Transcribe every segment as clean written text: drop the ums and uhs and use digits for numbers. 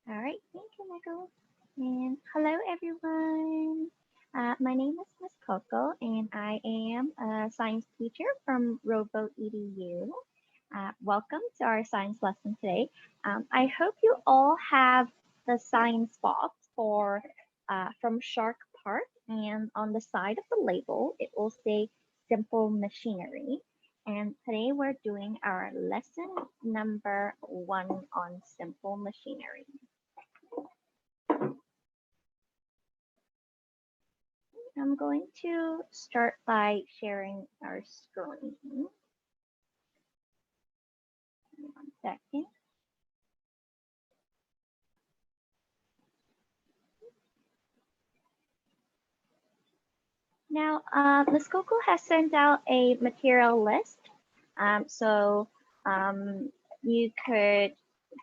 All right, thank you, Michael. And hello, everyone. My name is Miss Coco, and I am a science teacher from RoboEDU. Welcome to our science lesson today. I hope you all have the science box from Shark Park, and on the side of the label, it will say simple machinery. And today we're doing our lesson number 1 on simple machinery. I'm going to start by sharing our screen. 1 second. Now, Ms. Coco has sent out a material list. So you could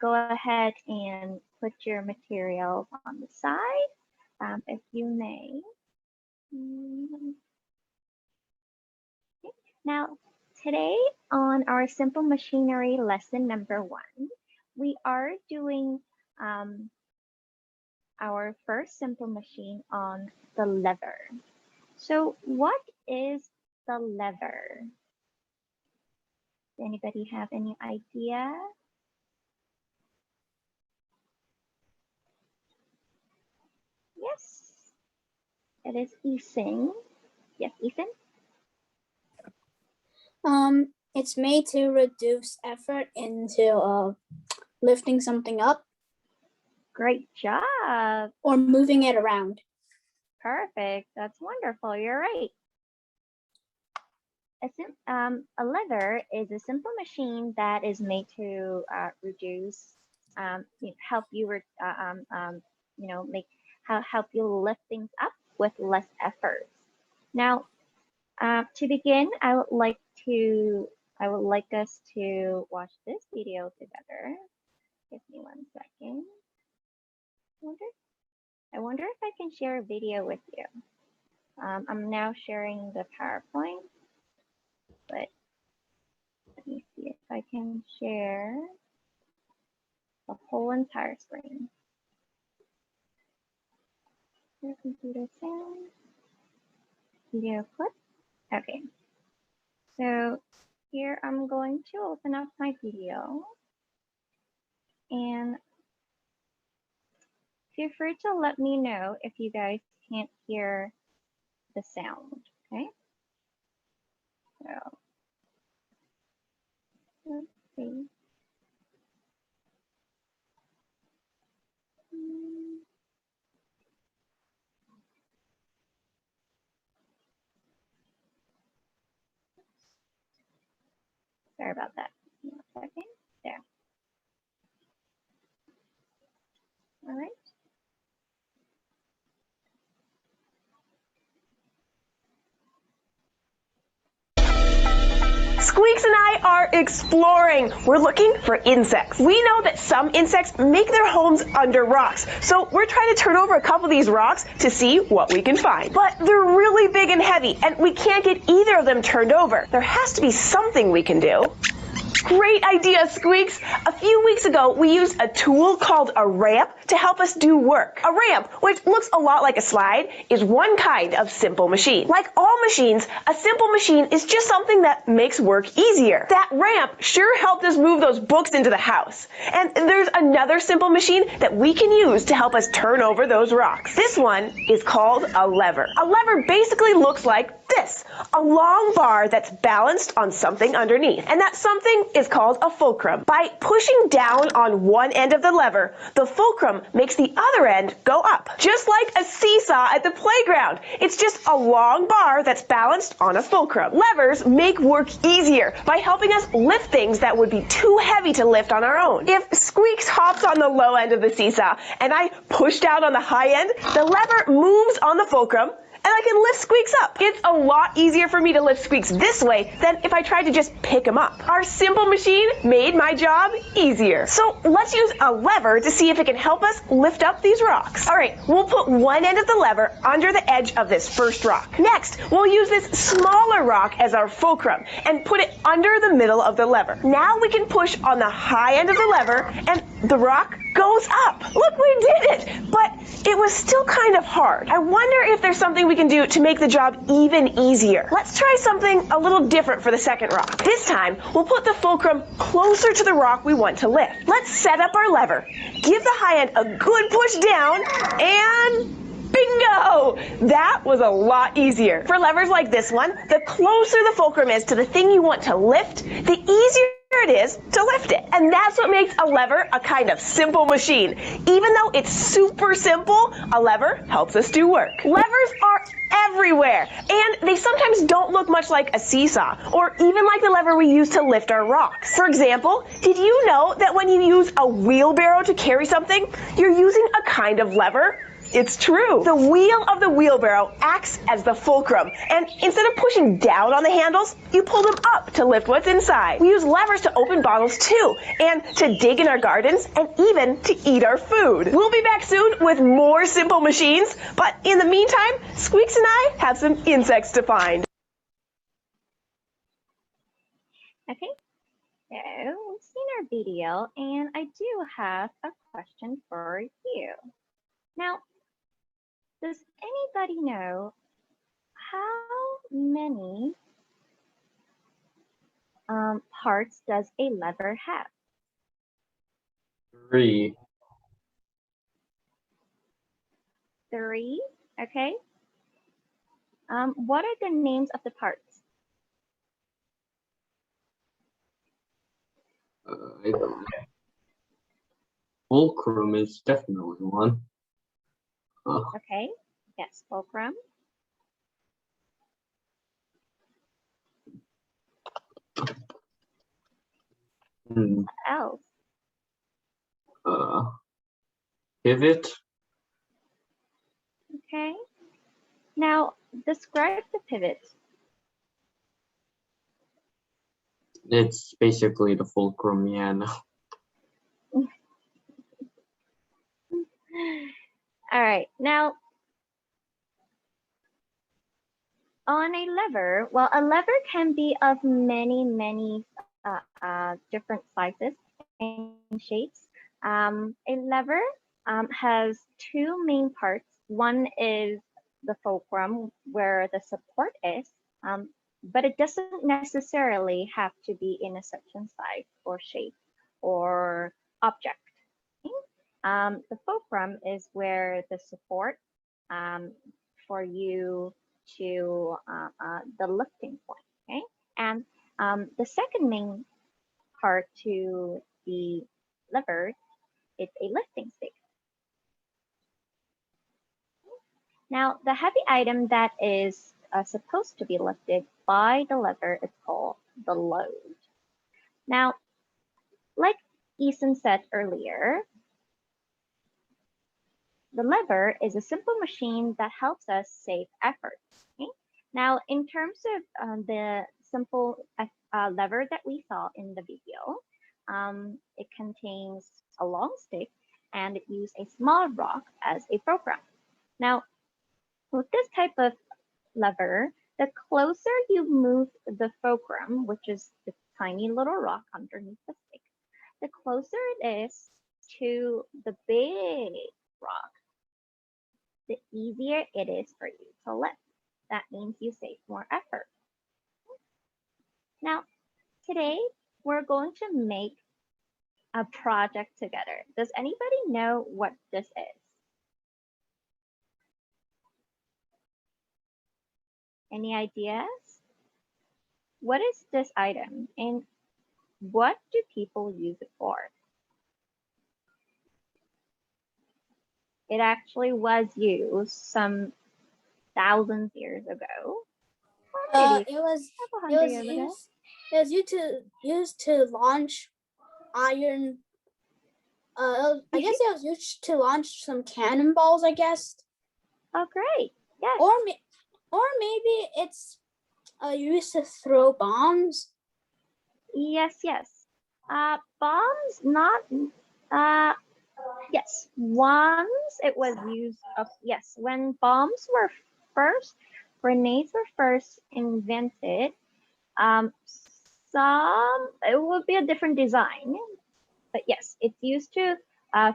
go ahead and put your material on the side, if you may. Okay. Now, today on our simple machinery lesson number 1, we are doing our first simple machine on the lever. So what is the lever? Does anybody have any idea? Yes. It is Ethan. Yes, Ethan? It's made to reduce effort into lifting something up. Great job. Or moving it around. Perfect. That's wonderful. You're right. A lever is a simple machine that is made to reduce, help you, help you lift things up with less effort. Now, to begin, I would like us to watch this video together. Give me 1 second. I wonder if I can share a video with you. I'm now sharing the PowerPoint, but let me see if I can share the whole entire screen. Your computer sound, video clip. Okay, so here I'm going to open up my video, and feel free to let me know if you guys can't hear the sound, okay? So, let's see. Sorry about that. 1 second. There. All right. Squeaks and I are exploring. We're looking for insects. We know that some insects make their homes under rocks, so we're trying to turn over a couple of these rocks to see what we can find. But they're really big and heavy, and we can't get either of them turned over. There has to be something we can do. Great idea, Squeaks! A few weeks ago, we used a tool called a ramp to help us do work. A ramp, which looks a lot like a slide, is one kind of simple machine. Like all machines, a simple machine is just something that makes work easier. That ramp sure helped us move those books into the house. And there's another simple machine that we can use to help us turn over those rocks. This one is called a lever. A lever basically looks like this, a long bar that's balanced on something underneath. And that something is called a fulcrum. By pushing down on one end of the lever, the fulcrum makes the other end go up. Just like a seesaw at the playground. It's just a long bar that's balanced on a fulcrum. Levers make work easier by helping us lift things that would be too heavy to lift on our own. If Squeaks hops on the low end of the seesaw and I push down on the high end, the lever moves on the fulcrum and I can lift Squeaks up. It's a lot easier for me to lift Squeaks this way than if I tried to just pick him up. Our simple machine made my job easier. So let's use a lever to see if it can help us lift up these rocks. All right, we'll put one end of the lever under the edge of this first rock. Next, we'll use this smaller rock as our fulcrum and put it under the middle of the lever. Now we can push on the high end of the lever and the rock goes up. Look, we did it! But it was still kind of hard. I wonder if there's something we can do to make the job even easier. Let's try something a little different for the second rock. This time, we'll put the fulcrum closer to the rock we want to lift. Let's set up our lever, give the high end a good push down, and bingo! That was a lot easier. For levers like this one, the closer the fulcrum is to the thing you want to lift, the easier it is to lift it. And that's what makes a lever a kind of simple machine. Even though it's super simple, a lever helps us do work. Levers are everywhere, and they sometimes don't look much like a seesaw, or even like the lever we use to lift our rocks. For example, did you know that when you use a wheelbarrow to carry something, you're using a kind of lever? It's true. The wheel of the wheelbarrow acts as the fulcrum, and instead of pushing down on the handles, you pull them up to lift what's inside. We use levers to open bottles too, and to dig in our gardens, and even to eat our food. We'll be back soon with more simple machines, but in the meantime, Squeaks and I have some insects to find. Okay, so we've seen our video, and I do have a question for you. Now, does anybody know how many parts does a lever have? 3. 3, okay. What are the names of the parts? I don't know. Fulcrum is definitely one. Okay, yes, fulcrum. What else? Pivot. Okay. Now, describe the pivot. It's basically the fulcrum, yeah. No. All right, now on a lever, well, a lever can be of many different sizes and shapes. A lever has 2 main parts. One is the fulcrum, where the support is, but it doesn't necessarily have to be in a certain size or shape or object. The fulcrum is where the support for you to the lifting point, okay? And the second main part to the lever is a lifting stick. Now, the heavy item that is supposed to be lifted by the lever is called the load. Now, like Ethan said earlier, the lever is a simple machine that helps us save effort. Okay? Now, in terms of the simple lever that we saw in the video, it contains a long stick and it uses a small rock as a fulcrum. Now, with this type of lever, the closer you move the fulcrum, which is the tiny little rock underneath the stick, the closer it is to the big rock, the easier it is for you to lift. That means you save more effort. Now, today we're going to make a project together. Does anybody know what this is? Any ideas? What is this item and what do people use it for? It actually was used some thousands of years ago. It was used to launch iron. I guess it was used to launch some cannonballs, I guess. Oh, great! Yes. Or maybe it's used to throw bombs. Yes. Bombs, not. Yes, once it was used. Yes, when grenades were first invented, it would be a different design, but yes, it's used to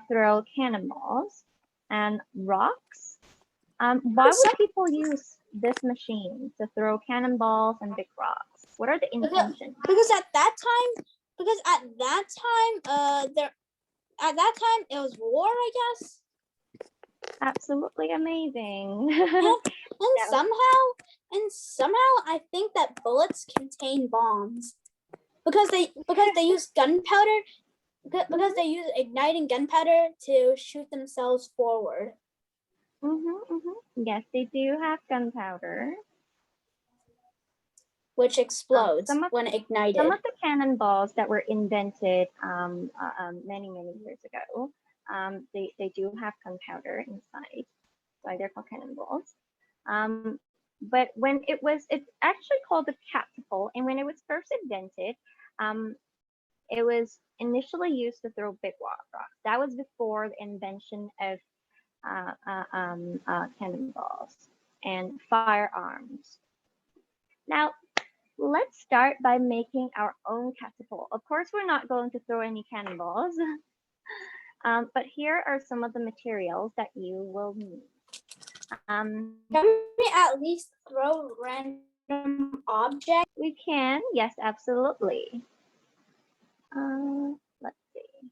throw cannonballs and rocks. Why would people use this machine to throw cannonballs and big rocks? What are the intentions? Because at that time it was war, I guess. Absolutely amazing. And somehow I think that bullets contain bombs because they use gunpowder because they use igniting gunpowder to shoot themselves forward. Yes, they do have gunpowder, which explodes when ignited. Some of the cannonballs that were invented many years ago, they do have gunpowder inside. Why they're called cannonballs. But when it's actually called a catapult, and when it was first invented, it was initially used to throw big rocks. That was before the invention of cannonballs and firearms. Now, let's start by making our own catapult. Of course, we're not going to throw any cannonballs, but here are some of the materials that you will need. Can we at least throw random objects? We can, yes, absolutely. Let's see.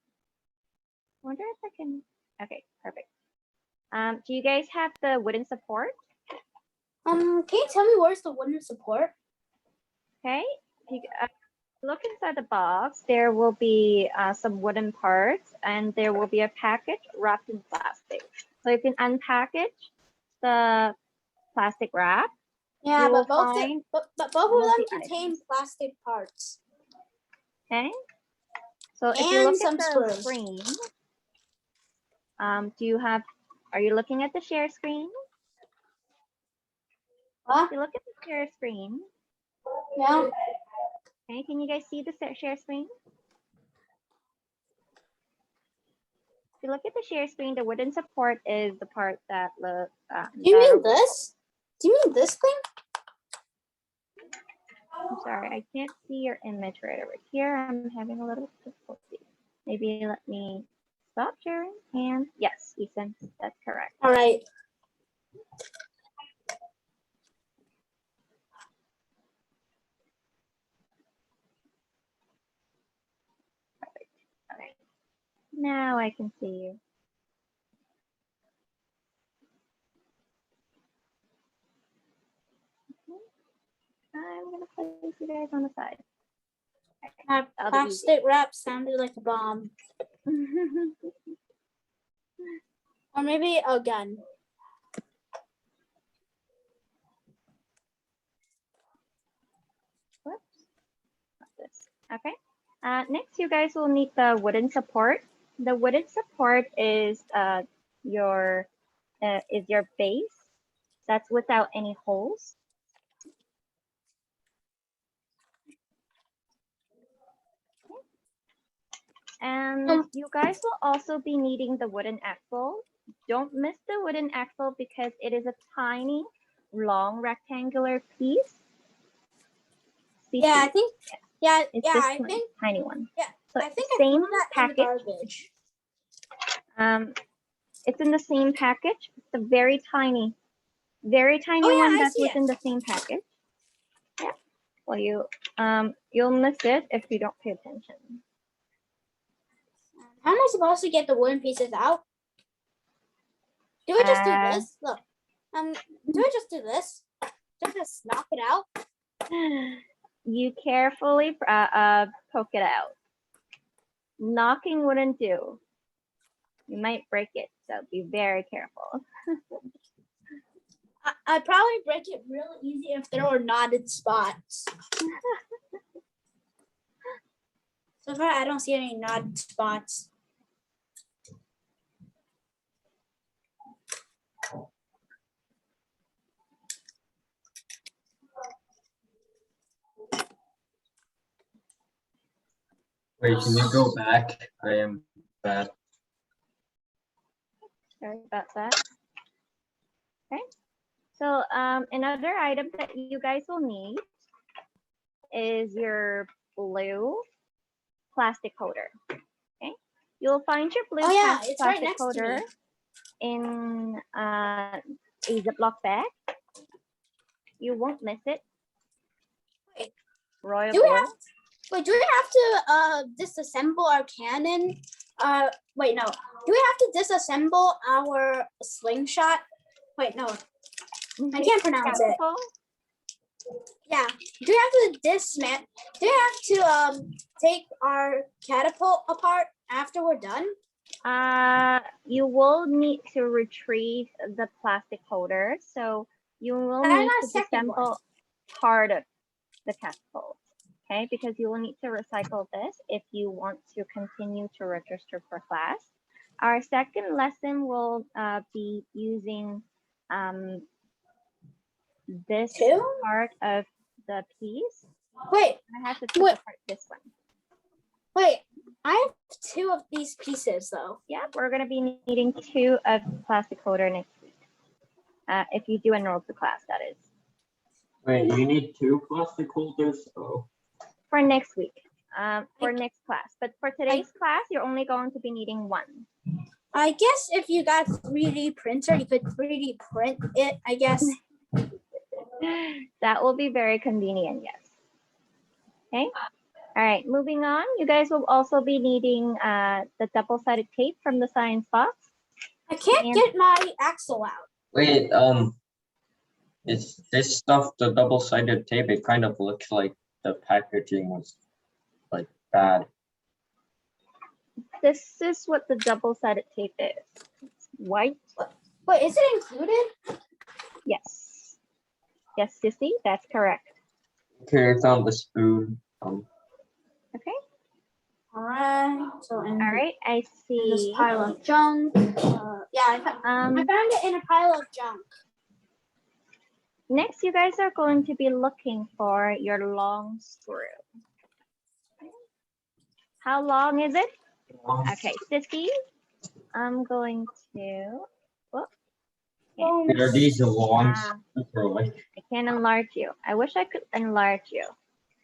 Wonder if I can. Okay, perfect. Do you guys have the wooden support? Can you tell me where's the wooden support? Okay, if you look inside the box, there will be some wooden parts, and there will be a package wrapped in plastic. So you can unpackage the plastic wrap. Yeah, but both of them contain plastic parts. Okay. So if you look at the screen, are you looking at the share screen? Huh? If you look at the share screen. Yeah. Okay, can you guys see the share screen? If you look at the share screen, the wooden support is the part that looks. Do you mean this? Do you mean this thing? I'm sorry, I can't see your image right over here. I'm having a little difficulty. Maybe let me stop sharing. And yes, Ethan, that's correct. All right. Perfect. Okay. Now I can see you. I'm gonna place you guys on the side. That plastic wrap sounded like a bomb. Or maybe a gun. Whoops. Not this. Okay. Next, you guys will need the wooden support. The wooden support is your base. That's without any holes. And you guys will also be needing the wooden axle. Don't miss the wooden axle because it is a tiny, long rectangular piece. Yeah, I think. Yeah, it's I this think tiny one. Yeah, so I think same I that package. in the garbage. It's in the same package. It's a very tiny one that's within the same package. Yeah. Well, you'll miss it if you don't pay attention. How am I supposed to get the wooden pieces out? Do I just do this? Look. Do I just do this? Just knock it out? You carefully poke it out. Knocking wouldn't do. You might break it, so be very careful. I'd probably break it real easy if there were knotted spots. So far, I don't see any knotted spots. Wait, can you go back? I am bad. Sorry about that. Okay. So another item that you guys will need is your blue plastic holder. Okay. You'll find your blue Oh yeah, plastic it's right next to holder me. in a Ziploc bag. You won't miss it. Wait, Royal do we blue. have? Wait, do we have to disassemble our cannon? Wait, no. Do we have to disassemble our slingshot? Wait, no. I can't pronounce it. Catapult? Yeah. Do we have to dismantle? Do we have to take our catapult apart after we're done? You will need to retrieve the plastic holder. So you will I need got to a second one. disassemble part of the catapult. Okay, because you will need to recycle this if you want to continue to register for class. Our second lesson will be using this Two? part of the piece. Wait, I have to take Wait. apart this one. wait. I have 2 of these pieces though. Yeah, we're going to be needing 2 of the plastic holder next week. If you do enroll to class, that is. Wait, you need 2 plastic holders? Oh. For next week, for next class. But for today's class, you're only going to be needing 1. I guess if you got a 3D printer, you could 3D print it, I guess. That will be very convenient, yes. Okay. All right, moving on. You guys will also be needing the double-sided tape from the science box. I can't get my axle out. Wait, is this stuff the double-sided tape? It kind of looks like the packaging was like bad. This is what the double-sided tape is. It's white. Wait, is it included? Yes. Yes, Sissy, that's correct. Okay, I found the spoon. Okay. All right. So in, All right, I in this see. pile of junk. Yeah, I found it in a pile of junk. Next, you guys are going to be looking for your long screw. How long is it? Okay, Sissy, I'm going to. Are these the long Ah, screws? I can't enlarge you. I wish I could enlarge you.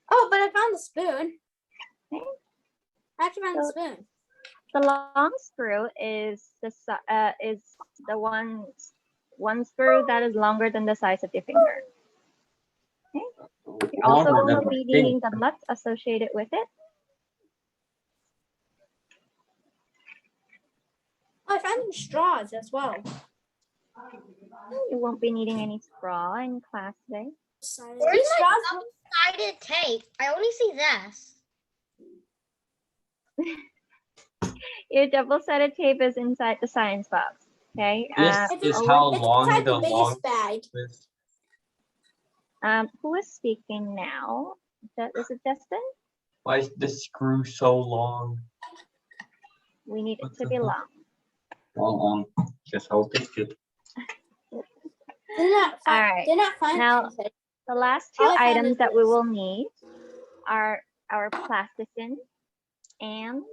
Oh, but I found the spoon. Okay. I actually found the spoon. The long screw is the one screw that is longer than the size of your finger. Okay. You're also Longer going than to be my finger. needing the nuts associated with it. Oh, I found some straws as well. You won't be needing any straw in class today. Where's These my straws? double-sided tape? I only see this. Your double-sided tape is inside the science box. Okay. This is It's how it's long inside the the long biggest bag. is. Who is speaking now? Is it Justin? Why is the screw so long? We need it What to the be heck? long. Well, just I'll take it. All right. Did not find Now, anything. the last 2 All I found items is that we this. will need are our plasticine and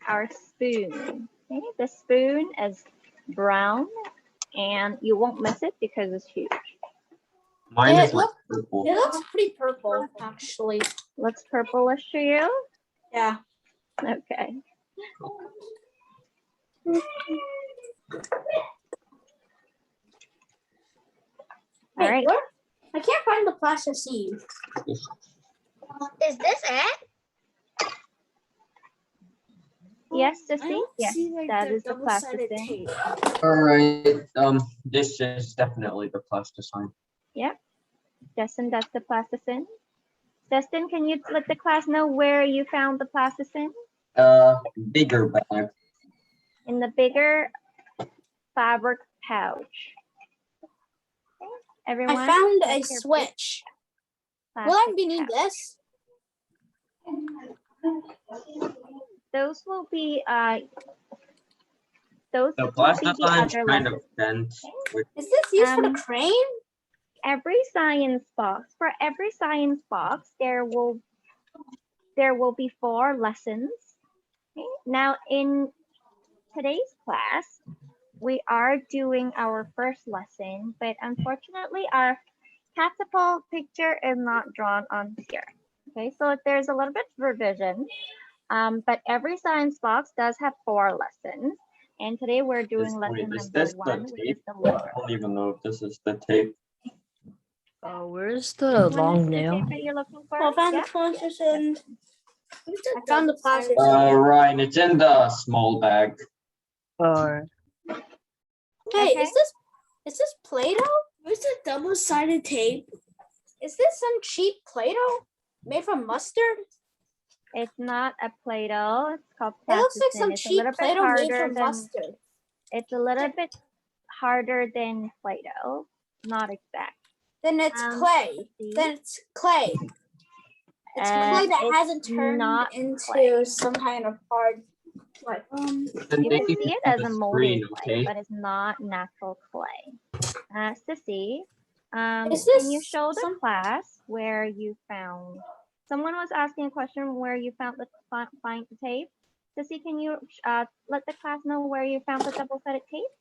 our spoon. Okay, the spoon is brown and you won't miss it because it's huge. Mine is It like looks- purple. It looks pretty purple, actually. Looks purplish to you? Yeah. Okay. All Wait, right. where? I can't find the plasticine. Is this it? Yes, I Sissy? don't Yes, see, like, that the is the double-sided plasticine. tape. All right. This is definitely the plasticine. Yep. Justin, that's the plasticine. Justin, can you let the class know where you found the plasticine? Bigger bag. In the bigger fabric pouch. Okay. Everyone, I found check a your switch. Will I plastic be need pouch. this? Those will be those The will be the plasticine's other kind of lessons. dense. Is this used for the Um, crane? Every science box, for every science box, there will be 4 lessons. Okay. Now in today's class, we are doing our first lesson, but unfortunately our catapult picture is not drawn on here. Okay, so there's a little bit of revision. But every science box does have 4 lessons. And today we're doing lesson Is number this 1, the which is tape? the I liver. don't even know if this is the tape. Where's the One long is the nail? tape that you're looking for? I found Yeah. the closest and I found the plastic. Ryan, it's in the small bag. Or Hey, Okay. is this Play-Doh? Where's the double-sided tape? Is this some cheap Play-Doh made from mustard? It's not a Play-Doh. It's called It looks like plasticine. some It's a cheap little bit Play-Doh made harder from than mustard. it's a little bit harder than Play-Doh. Not exact. Then it's clay. see. Then it's clay. It's clay that it's hasn't turned not into clay. some kind of hard. Like Then You they can can see it see as the a moldy screen, clay, okay? but it's not natural clay. Sissy, Is can you this show the some- class where you found? Someone was asking a question where you found find the tape. Sissy, can you let the class know where you found the double-sided tape?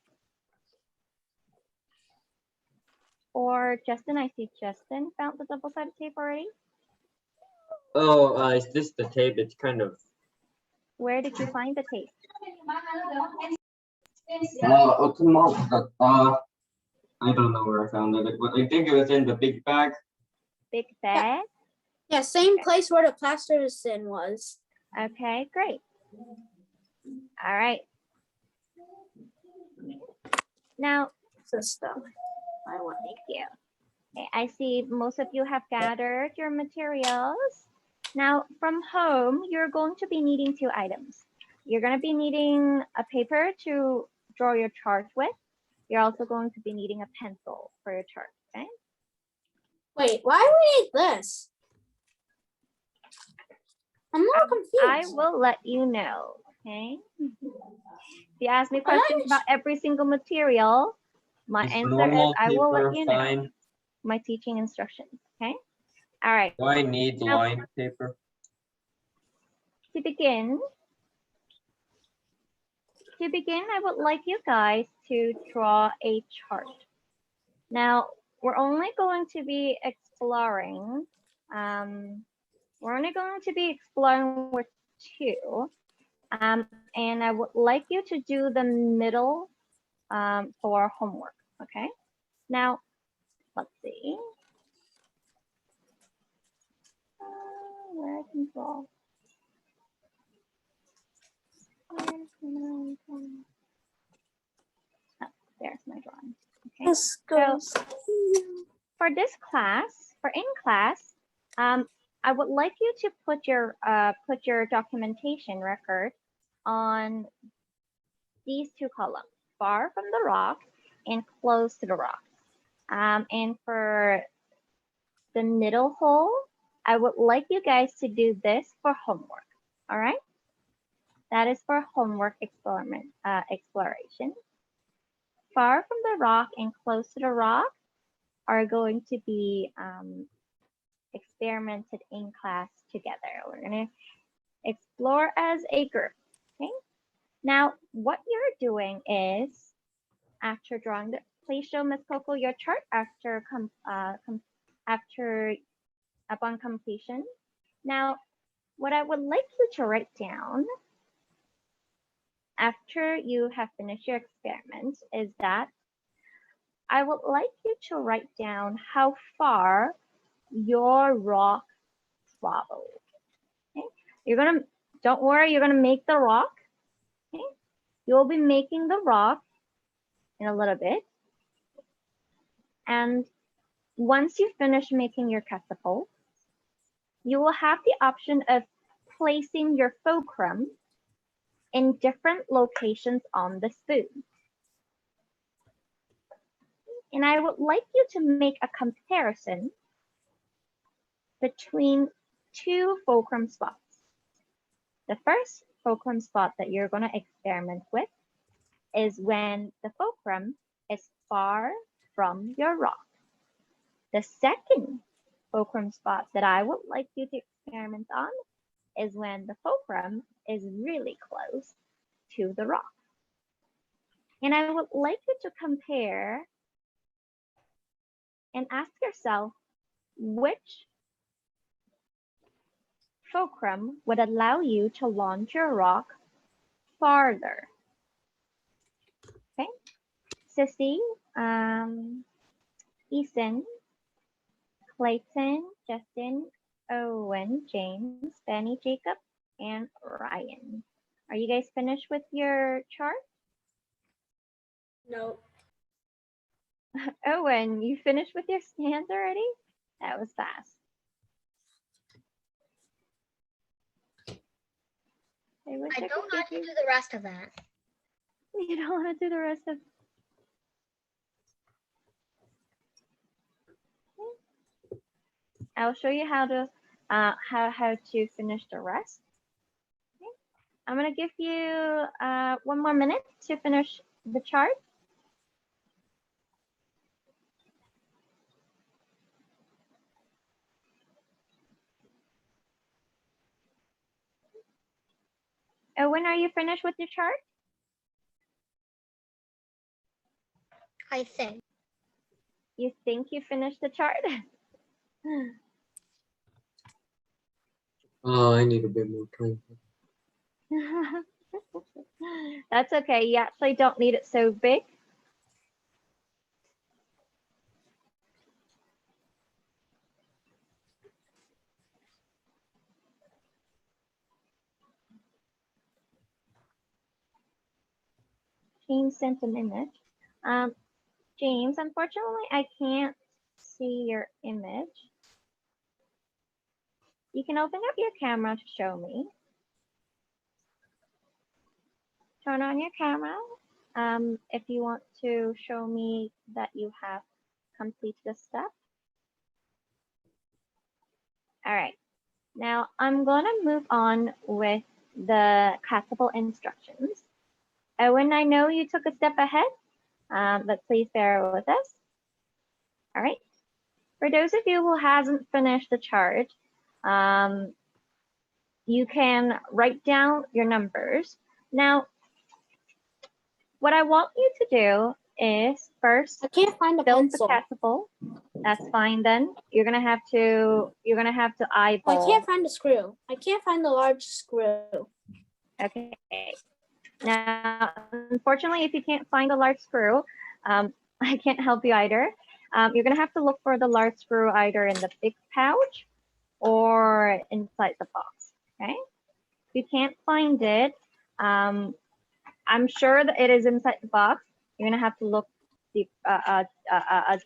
Or Justin, I see Justin found the double-sided tape already. Oh, is this the tape? It's kind of. Where did you find the tape? I don't know where I found it, but I think it was in the big bag. Big bag. Yeah, same place where the plasticine was. Okay, great. All right. Now, System. thank you. Okay, I see most of you have gathered your materials. Now, from home, you're going to be needing 2 items. You're going to be needing a paper to draw your chart with. You're also going to be needing a pencil for your chart, okay? Wait, why do we need this? I'm more confused. I will let you know, okay? If you ask me questions about every single material, my Is answer is normal I will let paper you know. fine? My teaching instructions, okay? All right, Do I need Now- lined paper? to begin, I would like you guys to draw a chart. Now, we're only going to be exploring, with 2. And I would like you to do the middle for homework, okay? Now, let's see. Where I can draw. Oh, there's my drawing. Okay. This goes. For this class, in class, I would like you to put your documentation record on these 2 columns, far from the rock and close to the rock. And for the middle hole, I would like you guys to do this for homework. All right? That is for homework exploration. Far from the rock and close to the rock are going to be experimented in class together. We're going to explore as a group. Okay. Now, what you're doing is, after drawing the, please show Ms. Coco your chart upon completion. Now, what I would like you to write down after you have finished your experiment is that I would like you to write down how far your rock traveled. Okay? Don't worry, you're gonna make the rock. Okay? You'll be making the rock in a little bit. And once you finish making your catapult, you will have the option of placing your fulcrum in different locations on the spoon. And I would like you to make a comparison between 2 fulcrum spots. The first fulcrum spot that you're going to experiment with is when the fulcrum is far from your rock. The second fulcrum spot that I would like you to experiment on is when the fulcrum is really close to the rock. And I would like you to compare and ask yourself which fulcrum would allow you to launch your rock farther. Okay, Sissy, Ethan, Clayton, Justin, Owen, James, Benny, Jacob, and Ryan. Are you guys finished with your chart? No. Owen, you finished with your scans already? That was fast. I wish I could don't give want to you- do the rest of that. You don't want to do the rest of. I'll show you how to finish the rest. Okay. I'm gonna give you 1 more minute to finish the chart. When are you finished with your chart? I think. You think you finished the chart? Oh, I need a bit more time. That's okay. You actually don't need it so big. James sent an image. James, unfortunately, I can't see your image. You can open up your camera to show me. Turn on your camera if you want to show me that you have completed the step. All right, now I'm gonna move on with the classical instructions. Owen, I know you took a step ahead, but please bear with us. All right, for those of you who hasn't finished the chart, you can write down your numbers. Now, what I want you to do is first I can't find a build the pencil. classical. That's fine then. You're gonna have to I eyeball. can't find a screw. I can't find the large screw. Okay. Now, unfortunately, if you can't find a large screw, I can't help you either. You're gonna have to look for the large screw either in the big pouch or inside the box. Okay. If you can't find it, I'm sure that it is inside the box. You're gonna have to look deep,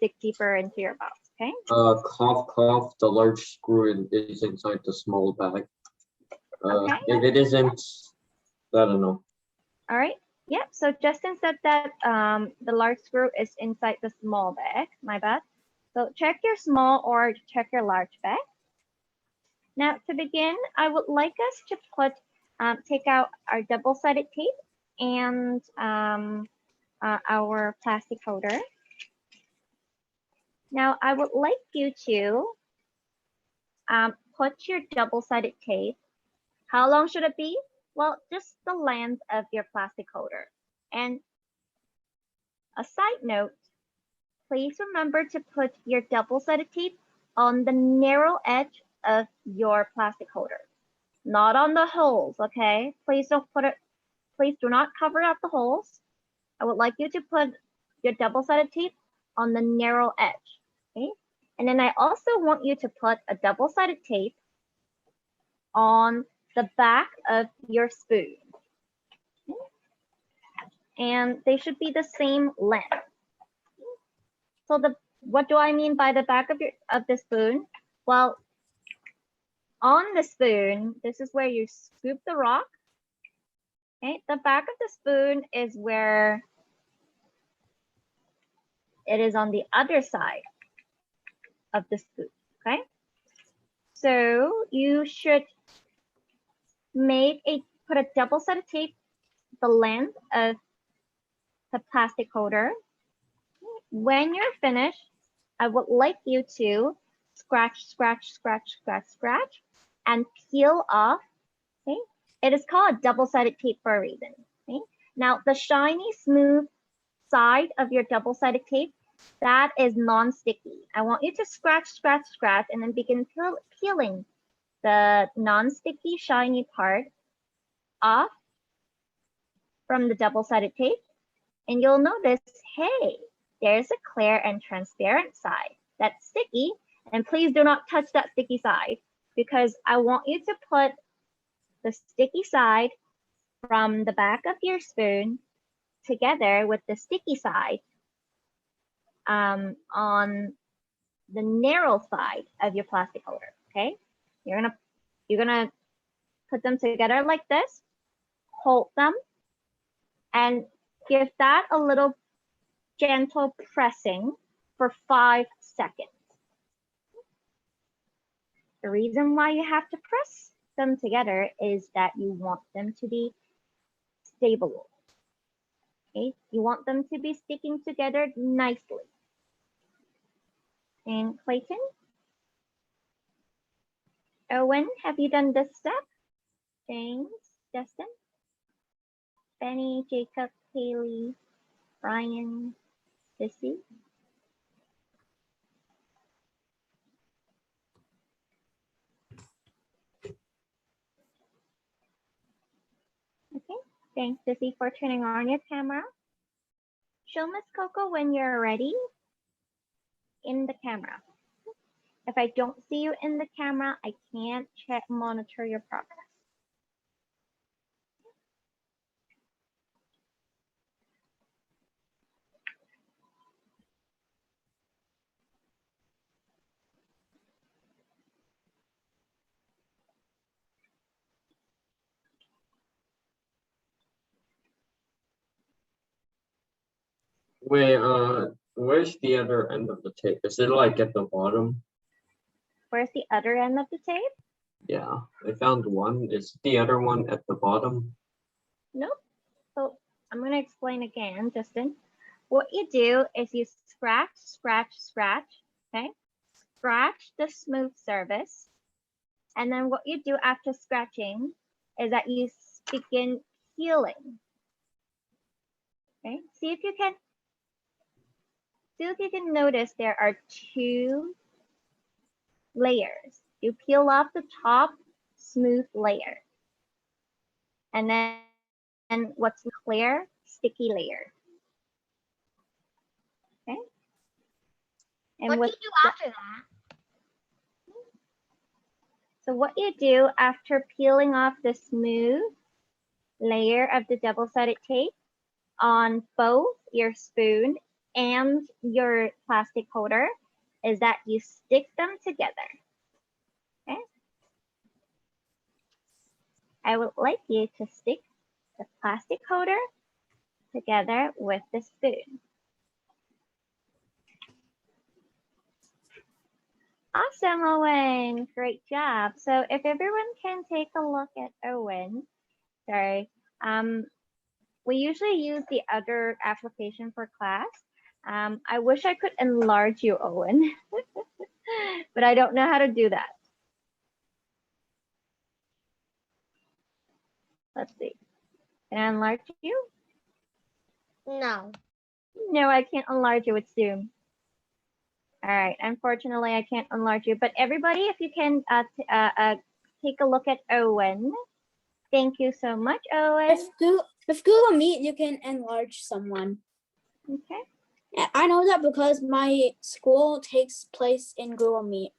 dig deeper into your box. Okay. Cough, cough. The large screw is inside the small bag. Okay. If it isn't, I don't know. All right. Yep. So Justin said that the large screw is inside the small bag. My bad. So check your small or check your large bag. Now to begin, I would like us to take out our double-sided tape and our plastic holder. Now I would like you to put your double-sided tape. How long should it be? Well, just the length of your plastic holder. And a side note, please remember to put your double-sided tape on the narrow edge of your plastic holder, not on the holes, okay? Please do not cover up the holes. I would like you to put your double-sided tape on the narrow edge, okay? And then I also want you to put a double-sided tape on the back of your spoon. Okay? And they should be the same length. So what do I mean by the back of the spoon? Well, on the spoon, this is where you scoop the rock. Okay, the back of the spoon is where it is on the other side of the spoon. Okay, so you should put a double-sided tape the length of the plastic holder. When you're finished, I would like you to scratch, scratch, scratch, scratch, scratch, and peel off. Okay, it is called double-sided tape for a reason. Okay, now the shiny, smooth side of your double-sided tape, that is non-sticky. I want you to scratch, scratch, scratch, and then begin peeling the non-sticky shiny part off from the double-sided tape, and you'll notice, hey, there's a clear and transparent side that's sticky, and please do not touch that sticky side because I want you to put the sticky side from the back of your spoon together with the sticky side on the narrow side of your plastic holder. Okay, you're gonna put them together like this, hold them, and give that a little gentle pressing for 5 seconds. The reason why you have to press them together is that you want them to be stable. Okay, you want them to be sticking together nicely. And Clayton, Owen, have you done this step? James, Justin, Benny, Jacob, Haley, Brian, Sissy. Okay, thanks, Sissy, for turning on your camera. Show Miss Coco when you're ready in the camera. If I don't see you in the camera, I can't monitor your progress. Wait, where's the other end of the tape? Is it like at the bottom? Where's the other end of the tape? Yeah, I found one. Is the other one at the bottom? Nope. So I'm going to explain again, Justin. What you do is you scratch, scratch, scratch, okay? Scratch the smooth surface. And then what you do after scratching is that you begin peeling. Okay, see if you can notice there are 2 layers. You peel off the top smooth layer. And then what's the clear, sticky layer. Okay. And What do you do after that? So what you do after peeling off the smooth layer of the double-sided tape on both your spoon and your plastic holder is that you stick them together. Okay. I would like you to stick the plastic holder together with the spoon. Awesome, Owen. Great job. So if everyone can take a look at Owen, sorry. We usually use the other application for class. I wish I could enlarge you, Owen, but I don't know how to do that. Let's see. Can I enlarge you? No. No, I can't enlarge you with Zoom. All right, unfortunately, I can't enlarge you, but everybody, if you can take a look at Owen. Thank you so much, Owen. With Google Meet, you can enlarge someone. Okay. I know that because my school takes place in Google Meet.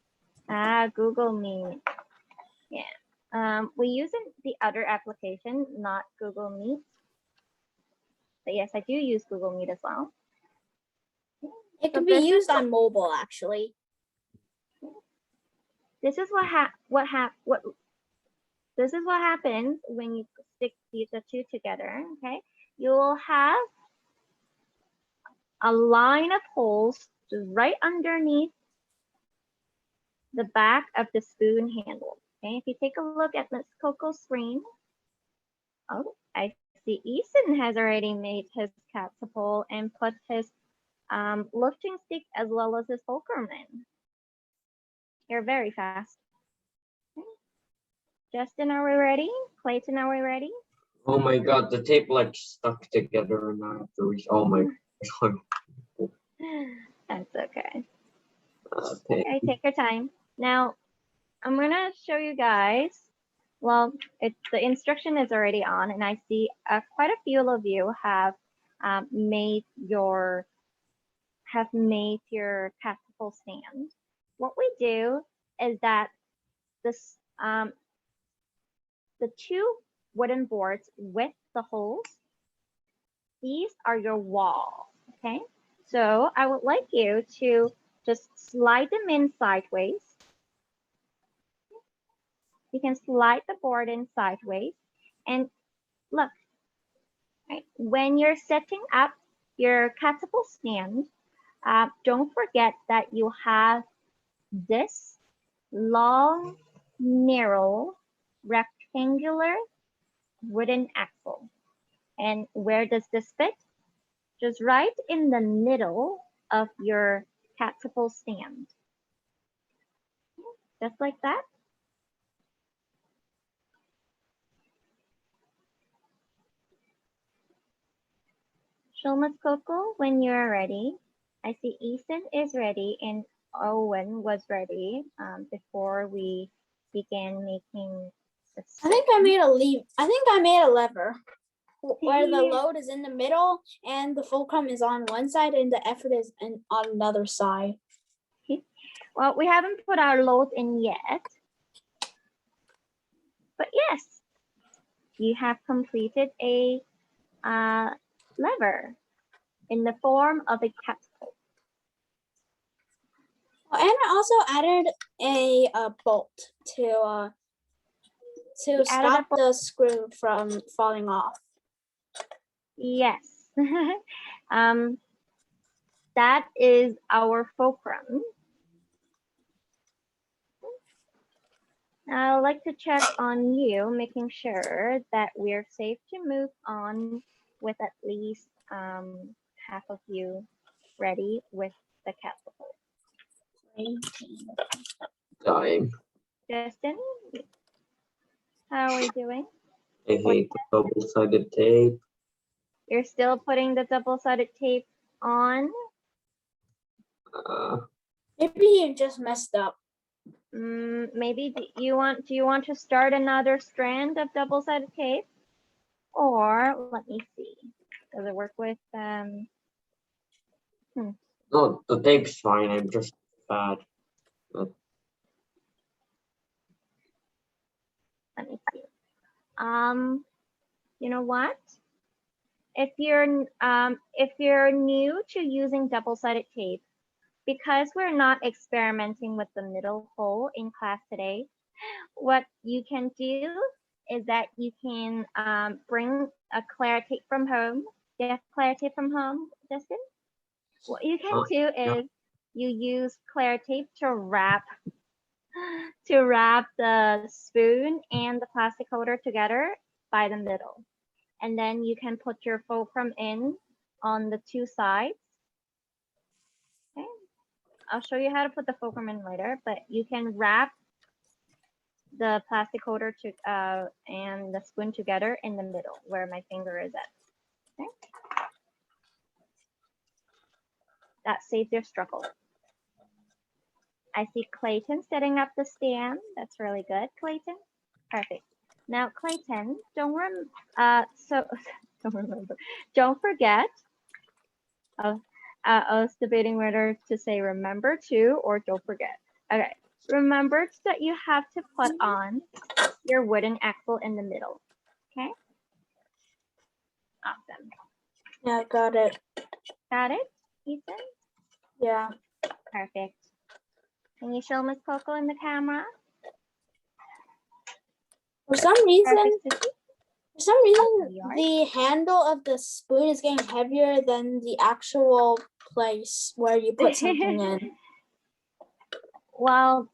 Google Meet. Yeah. We use the other application, not Google Meet. But yes, I do use Google Meet as well. It can be used on mobile, actually. This is what happens when you stick the 2 together. Okay, you will have a line of holes right underneath the back of the spoon handle. Okay, if you take a look at Miss Coco's screen, oh, I see Eason has already made his catapult and put his lifting stick as well as his fulcrum in. You're very fast. Okay. Justin, are we ready? Clayton, are we ready? Oh my god, the tape like stuck together and I have to reach. Oh my god. That's okay. Okay. Okay, take your time. Now, I'm gonna show you guys. Well, the instruction is already on, and I see quite a few of you have made your catapult stand. What we do is that this the two wooden boards with the holes, these are your walls. Okay, so I would like you to just slide them in sideways. You can slide the board in sideways, and look, right, when you're setting up your catapult stand, don't forget that you have this long, narrow, rectangular wooden axle. And where does this fit? Just right in the middle of your catapult stand. Just like that. Show Miss Coco when you're ready. I see Ethan is ready and Owen was ready before we began making the I think I made a lever where the load is in the middle and the fulcrum is on one side and the effort is on another side. Well, we haven't put our load in yet. But yes, you have completed a lever in the form of a catapult. Oh, and I also added a bolt to stop the screw from falling off. Yes. That is our fulcrum. I would like to check on you, making sure that we're safe to move on with at least half of you ready with the catapult. Dying. Justin, how are we doing? I hate the double-sided tape. You're still putting the double-sided tape on? Maybe you just messed up. Maybe do you want to start another strand of double-sided tape? Or let me see. Does it work with No, the tape's fine. I'm just bad. Let me see. You know what? If you're new to using double-sided tape, because we're not experimenting with the middle hole in class today, what you can do is that you can bring a clear tape from home. Do you have clear tape from home, Justin? What you can do is you use clear tape to wrap the spoon and the plastic holder together by the middle. And then you can put your fulcrum in on the two sides. Okay. I'll show you how to put the fulcrum in later, but you can wrap the plastic holder and the spoon together in the middle where my finger is at. Okay. That saves your struggle. I see Clayton setting up the stand. That's really good, Clayton. Perfect. Now, Clayton, don't forget. I was debating whether to say remember to or don't forget. Okay. Remember that you have to put on your wooden axle in the middle. Okay. Awesome. Yeah, I got it. Got it, Ethan? Yeah. Perfect. Can you show Miss Coco in the camera? For some reason, Perfect. the handle of the spoon is getting heavier than the actual place where you put something in. Well,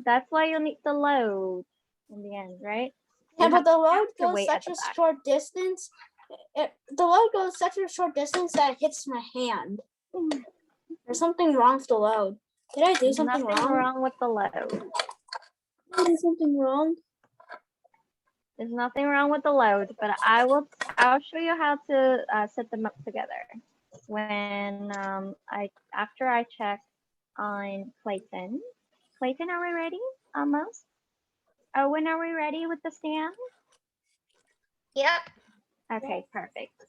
that's why you need the load in the end, right? Yeah, You but the load have to goes wait at such the a back. short distance. The load goes such a short distance that it hits my hand. There's something wrong with the load. Did I do There's something nothing wrong? wrong with the load. Did I do something wrong? There's nothing wrong with the load, but I'll show you how to set them up together when after I check on Clayton. Clayton, are we ready? almost. Owen, are we ready with the stand? Yep. Okay, perfect.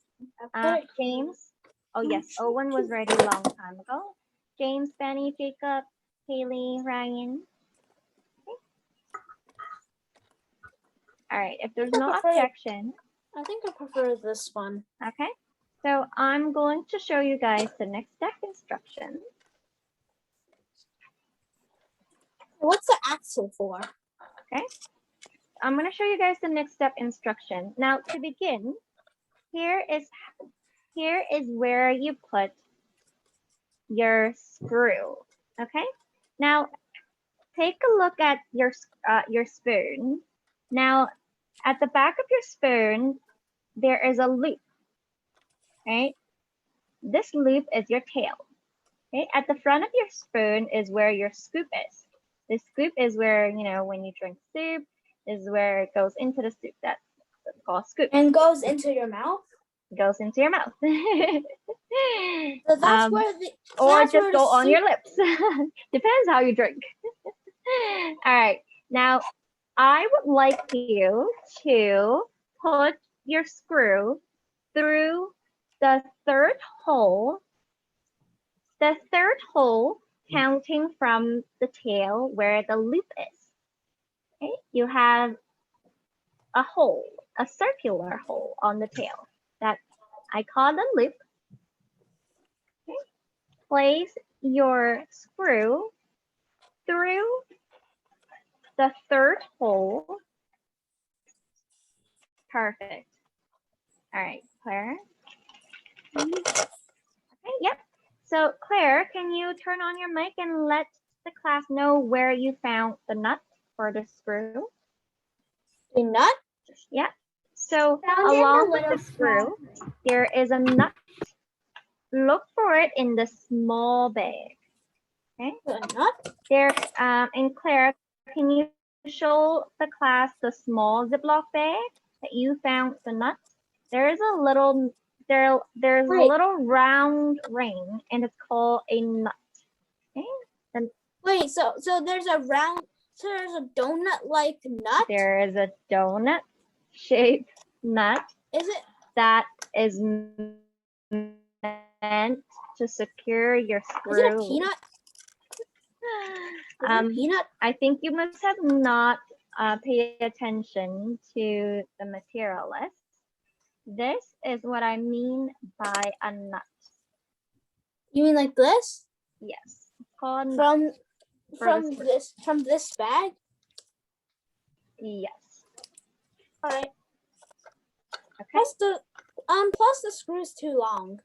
Okay. James. Oh yes, Owen was ready a long time ago. James, Benny, Jacob, Haley, Ryan. Okay. All right, if there's no objection. I think I prefer this one. Okay, so I'm going to show you guys the next step instructions. What's the axle for? Okay, I'm going to show you guys the next step instruction. Now to begin, here is where you put your screw. Okay, now take a look at your spoon. Now at the back of your spoon, there is a loop, right? This loop is your tail. Okay, at the front of your spoon is where your scoop is. The scoop is where, you know, when you drink soup, is where it goes into the soup. That's called scoop. And goes into your mouth? It goes into your mouth. So that's where the or that's just where go the on soup- your lips. Depends how you drink. All right, now I would like you to put your screw through the third hole. The third hole counting from the tail where the loop is. Okay, you have a hole, a circular hole on the tail that I call the loop. Okay. Place your screw through the third hole. Perfect. All right, Claire. Okay, yep. So Claire, can you turn on your mic and let the class know where you found the nut for the screw? The nut? Yeah. So Found in the along with little the screw, there is a nut. Look for it in the small bag. Okay. The nut? There, and Claire, can you show the class the small Ziploc bag that you found the nut? There is a little, there's a Wait. little round ring, and it's called a nut. Okay. Then Wait, so there's a donut-like nut? there is a donut-shaped nut Is it? that is meant to secure your Is screw. it a peanut? Is it a peanut? I think you must have not paid attention to the material list. This is what I mean by a nut. You mean like this? Yes, it's called a nut. From this bag? Yes. All right. Okay. Plus the screw is too long.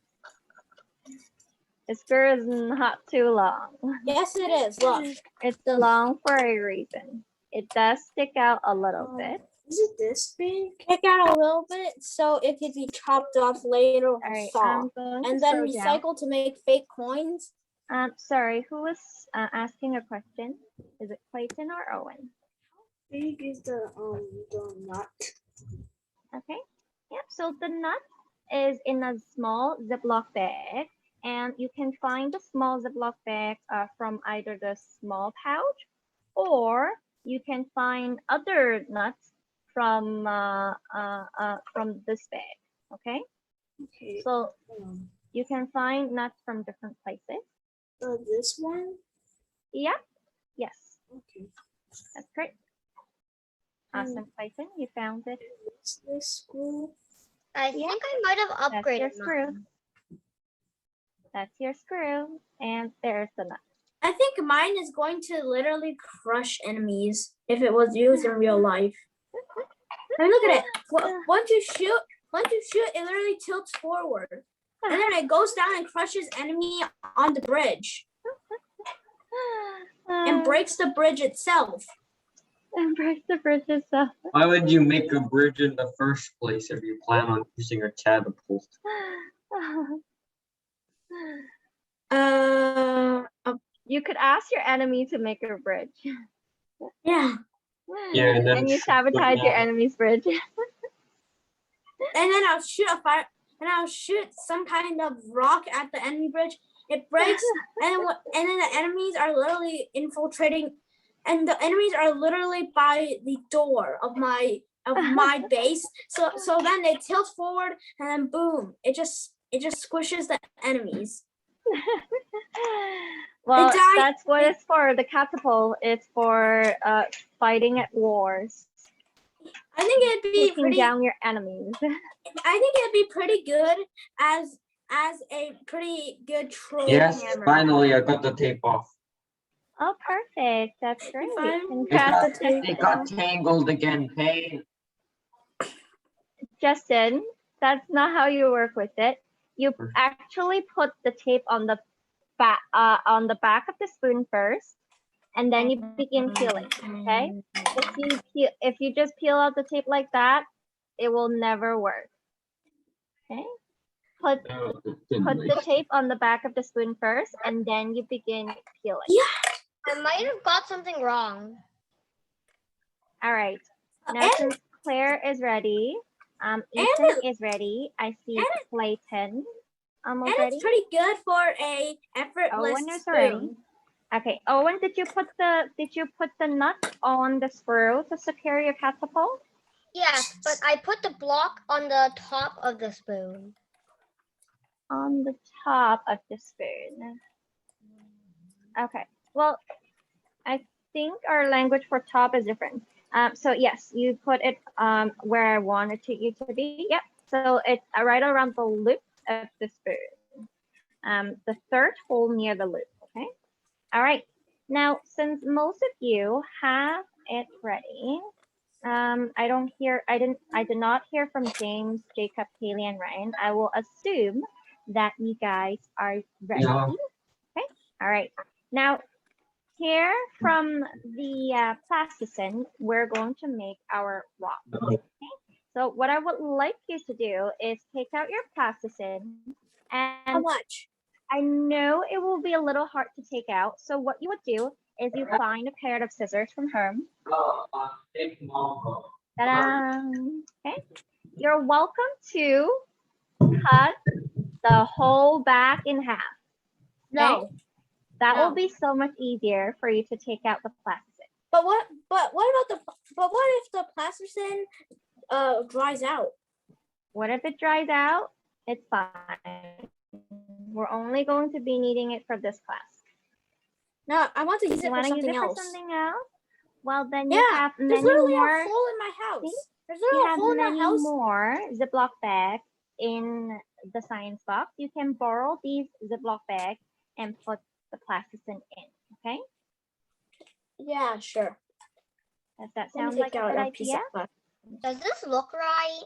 The screw is not too long. Yes, it is. Look. It's long for a reason. It does stick out a little bit. Is it this big? Kick out a little bit so it could be chopped off later with All a right, saw. I'm going to And then slow down. recycle to make fake coins. Sorry, who was asking a question? Is it Clayton or Owen? Big is the nut. Okay. Yep. So the nut is in a small Ziploc bag, and you can find the small Ziploc bag from either the small pouch, or you can find other nuts from this bag. Okay. Okay. So you can find nuts from different places. This one? Yep. Yes. Okay. That's great. Awesome, Clayton. You found it. This screw. I think I might have That's your upgraded screw. mine. That's your screw. And there's the nut. I think mine is going to literally crush enemies if it was used in real life. I mean, look at it. Once you shoot, it literally tilts forward. And then it goes down and crushes enemy on the bridge. And breaks the bridge itself. And breaks the bridge itself. Why would you make a bridge in the first place if you plan on using a catapult? You could ask your enemy to make a bridge. Yeah. Yeah, and then And you shoot them sabotage your down. enemy's bridge. And then I'll shoot a fire, and I'll shoot some kind of rock at the enemy bridge. It breaks, and then the enemies are literally infiltrating and the enemies are literally by the door of my base. So then they tilt forward and then boom, it just squishes the enemies. Well, die. that's what it's for. The catapult is for fighting at wars, I think it'd be taking pretty. down your enemies. I think it'd be pretty good as a pretty good troll Yes, hammer. finally I got the tape off. Oh, perfect. That's great. It got tangled again. Pain. Justin, that's not how you work with it. You actually put the tape on the back of the spoon first, and then you begin peeling. Okay. If you just peel out the tape like that, it will never work. Okay. Put the tape on the back of the spoon first, and then you begin peeling. Yeah. I might have got something wrong. All right. Now since Claire is ready, Ethan is ready. I see Clayton almost ready. It's pretty good for a effortless Owen is ready. Okay, Owen, did you put the nut on the screw to secure your catapult? Yes, but I put the block on the top of the spoon. On the top of the spoon. Okay. Well, I think our language for top is different. So yes, you put it where I wanted you to be. Yep. So it's right around the loop of the spoon. The third hole near the loop. Okay. All right. Now, since most of you have it ready, I did not hear from James, Jacob, Haley, and Ryan. I will assume that you guys are ready. Yeah. Okay. All right. Now, here from the plasticine, we're going to make our rock. Okay. So what I would like you to do is take out your plasticine, and How much? I know it will be a little hard to take out. So what you would do is you find a pair of scissors from home. Ta-da! Okay. You're welcome to cut the whole back in half. No. Okay? That No. will be so much easier for you to take out the plasticine. But what if the plasticine dries out? What if it dries out? It's fine. We're only going to be needing it for this class. No, I want to use it You for want to use something it for else. something else? Well, then Yeah, you have there's many literally more. a hole in my house. See? There's You literally a have hole in my many house. more Ziploc bags in the science box. You can borrow these Ziploc bags and put the plasticine in. Okay? Yeah, sure. Does that Let me sound take like a out good a piece idea? of plastic. Does this look right?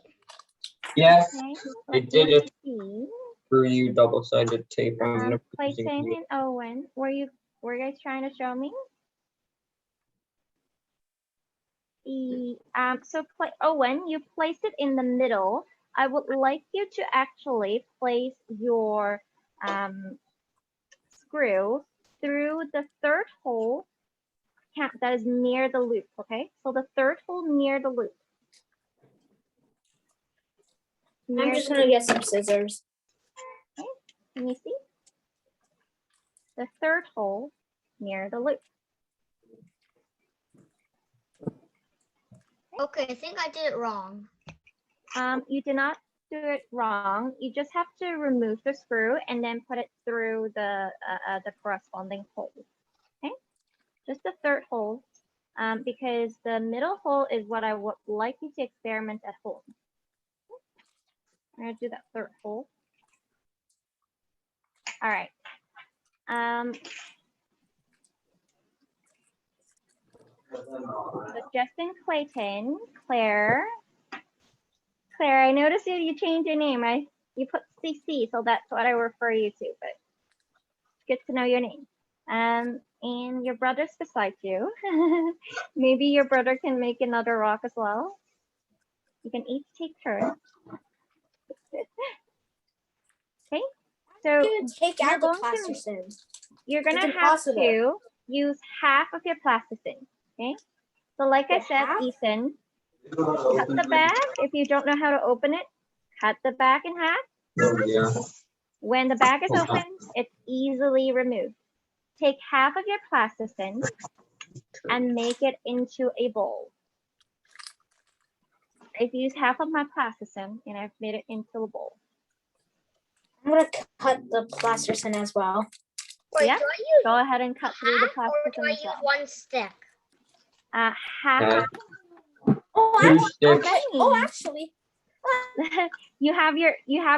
Yes, Okay. I let did me it see. for you. Double-sided tape. I'm gonna put this in Clayton here. and Owen, were you guys trying to show me? Owen, you placed it in the middle. I would like you to actually place your screw through the third hole that is near the loop, okay? So the third hole near the loop. I'm just gonna get some scissors. Okay, can you see? The third hole near the loop. Okay, I think I did it wrong. You did not do it wrong. You just have to remove the screw and then put it through the corresponding hole. Okay, just the third hole, because the middle hole is what I would like you to experiment at home. I'm gonna do that third hole. All right. So Justin, Clayton, Claire, I noticed you changed your name. You put CC, so that's what I refer you to, but it's good to know your name. And your brother's beside you. Maybe your brother can make another rock as well. You can each take turns. Okay, so Take out the plasticine. you're gonna have to use half of your plasticine. Okay, so like I said, Ethan, cut the bag. If you don't know how to open it, cut the bag in half. Oh, yeah. When the bag is open, it's easily removed. Take half of your plasticine, and make it into a bowl. I've used half of my plasticine and I've made it into a bowl. I'm gonna cut the plasticine as well. Wait, Yeah, do I use Go ahead and cut through the half or do plasticine I as use well. one stick? Half. Oh, Two actually, sticks. okay. Oh, actually, You have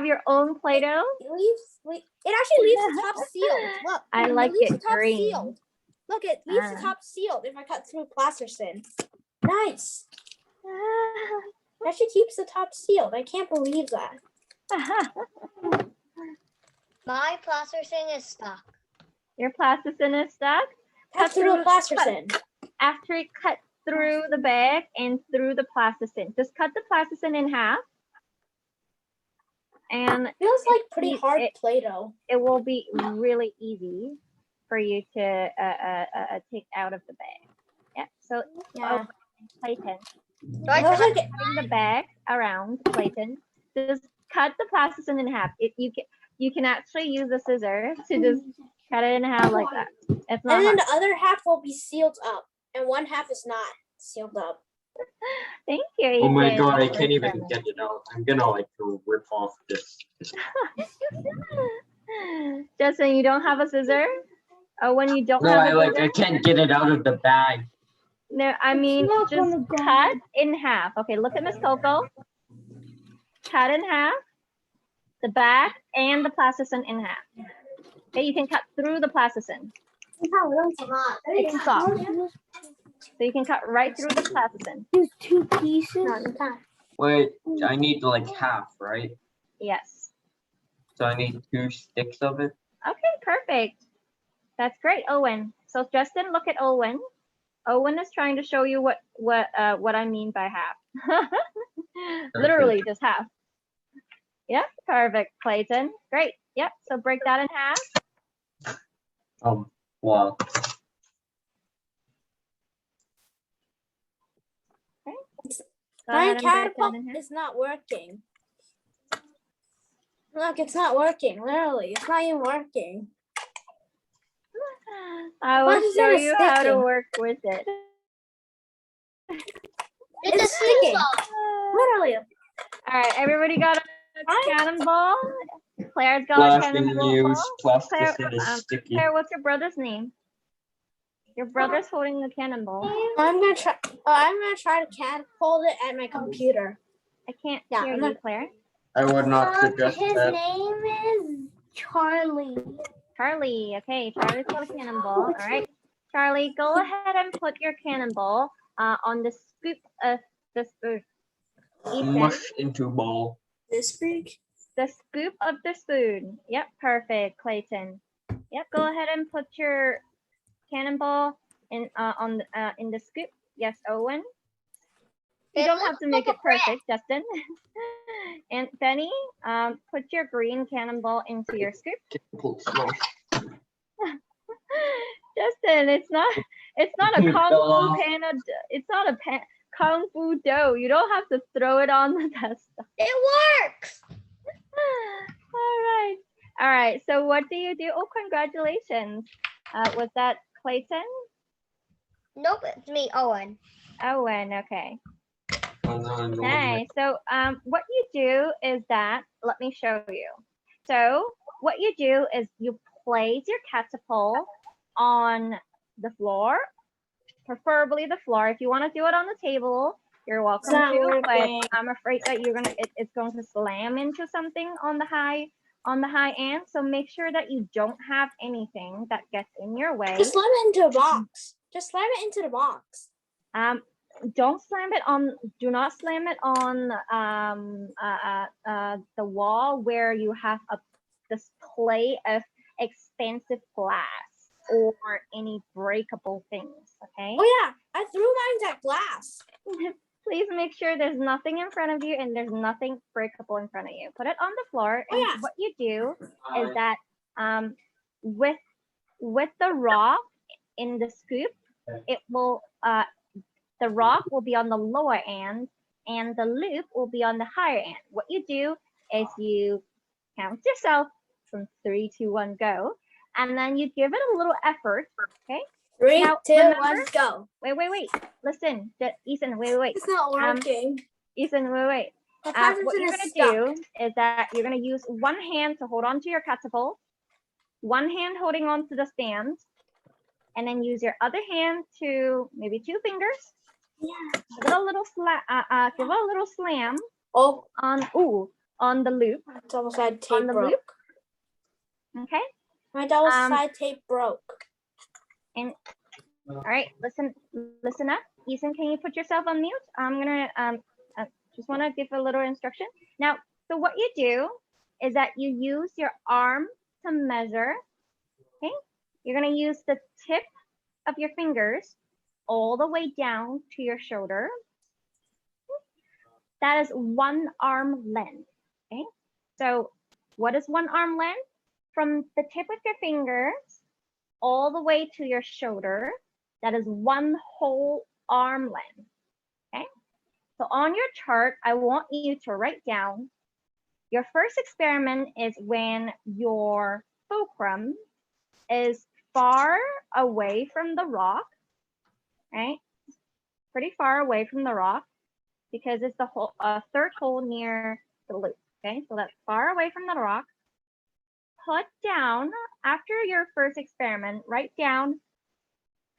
your own Play-Doh. it actually leaves the top sealed. Look, I like leaves it the top green. sealed. Look, it leaves the top sealed if I cut through plasticine. Nice. It actually keeps the top sealed. I can't believe that. My plasticine is stuck. Your plasticine is stuck. Cut through the plasticine. After you cut through the bag and through the plasticine, just cut the plasticine in half. And Feels like pretty hard it- Play-Doh. it will be really easy for you to take out of the bag. Yeah, so Yeah. Clayton, Do I It looks cut like bring the bag around, Clayton. Just cut the plasticine in half. You can actually use the scissors to just cut it in half like that. It's not and then hard. the other half will be sealed up, and one half is not sealed up. Thank you. Oh my Ethan, god, I for can't even sharing. get it out. I'm gonna like rip off this. Justin, you don't have a scissor? Oh, when you don't No, have I a like scissor? I can't get it out of the bag. No, I mean just cut in half. Okay, look at Miss Coco. Cut in half the back and the plasticine in half. Okay, you can cut through the plasticine. It's soft. So you can cut right through the plasticine. There's 2 pieces. Wait, I need like half, right? Yes. So I need 2 sticks of it. Okay, perfect. That's great, Owen. So Justin, look at Owen. Owen is trying to show you what I mean by half. Literally just half. Yep, perfect, Clayton. Great. Yep. So break that in half. Wow. Go My ahead and break that catapult in half. is not working. Look, it's not working. Literally, it's not even working. I Why will is show it you how to sticking? work with it. It's a sticking. seesaw. Literally. All right, everybody got a cannonball? Claire's got a Flashing cannonball. news, Claire, plasticine is sticky. Claire, what's your brother's name? Your brother's holding the cannonball. I'm gonna try. I'm gonna try to catapult it at my computer. I can't Yeah, hear I'm you, not- Claire. I would not suggest His that. name is Charlie. Charlie, okay, Charlie's got a cannonball. All right, Charlie, go ahead and put your cannonball on the scoop of the spoon. Ethan, Mush into bowl. This big? the scoop of the spoon. Yep, perfect, Clayton. Yep, go ahead and put your cannonball in in the scoop. Yes, Owen. You It don't looks have to make like it a bread. perfect, Justin. And Benny, put your green cannonball into your scoop. Justin, it's not a It kung fell fu off. it's not a kung fu dough. You don't have to throw it on the test. It works. All right. So what do you do? Oh, congratulations. Was that Clayton? Nope, it's me, Owen. Owen, okay. No. Okay, so what you do is that, let me show you. So what you do is you place your catapult on the floor, preferably the floor. If you want to do it on the table, you're welcome It's not to, working. but I'm afraid that it's going to slam into something on the high end. So make sure that you don't have anything that gets in your way. Just slam it into a box. Just slam it into the box. Don't slam it on, do not slam it on the wall where you have a display of expensive glass or any breakable things, okay? Oh yeah, I threw mine at glass. Please make sure there's nothing in front of you and there's nothing breakable in front of you. Put it on the floor, and yeah. what you do is that with the rock in the scoop, it will the rock will be on the lower end and the loop will be on the higher end. What you do is you count yourself from 3, 2, 1, go, and then you give it a little effort, okay? 3, Now, 2, remember- 1, go. Wait. Listen, Ethan, wait. It's not working. Ethan, wait. The What person you're is gonna stuck. do is that you're gonna use one hand to hold on to your catapult, one hand holding on to the stand, and then use your other hand to maybe 2 fingers. Yeah. Give it a little slam Oh, on the loop. my double side On tape the broke. loop. Okay. My double side tape broke. All right. Listen up. Ethan, can you put yourself on mute? I'm gonna just want to give a little instruction. Now, so what you do is that you use your arm to measure. Okay. You're gonna use the tip of your fingers all the way down to your shoulder. That is 1 arm length. Okay. So what is 1 arm length? From the tip of your fingers all the way to your shoulder, that is 1 whole arm length. Okay. So on your chart, I want you to write down your first experiment is when your fulcrum is far away from the rock, right? Pretty far away from the rock because it's the whole 3rd hole near the loop. Okay, so that's far away from the rock. Put down, after your first experiment, write down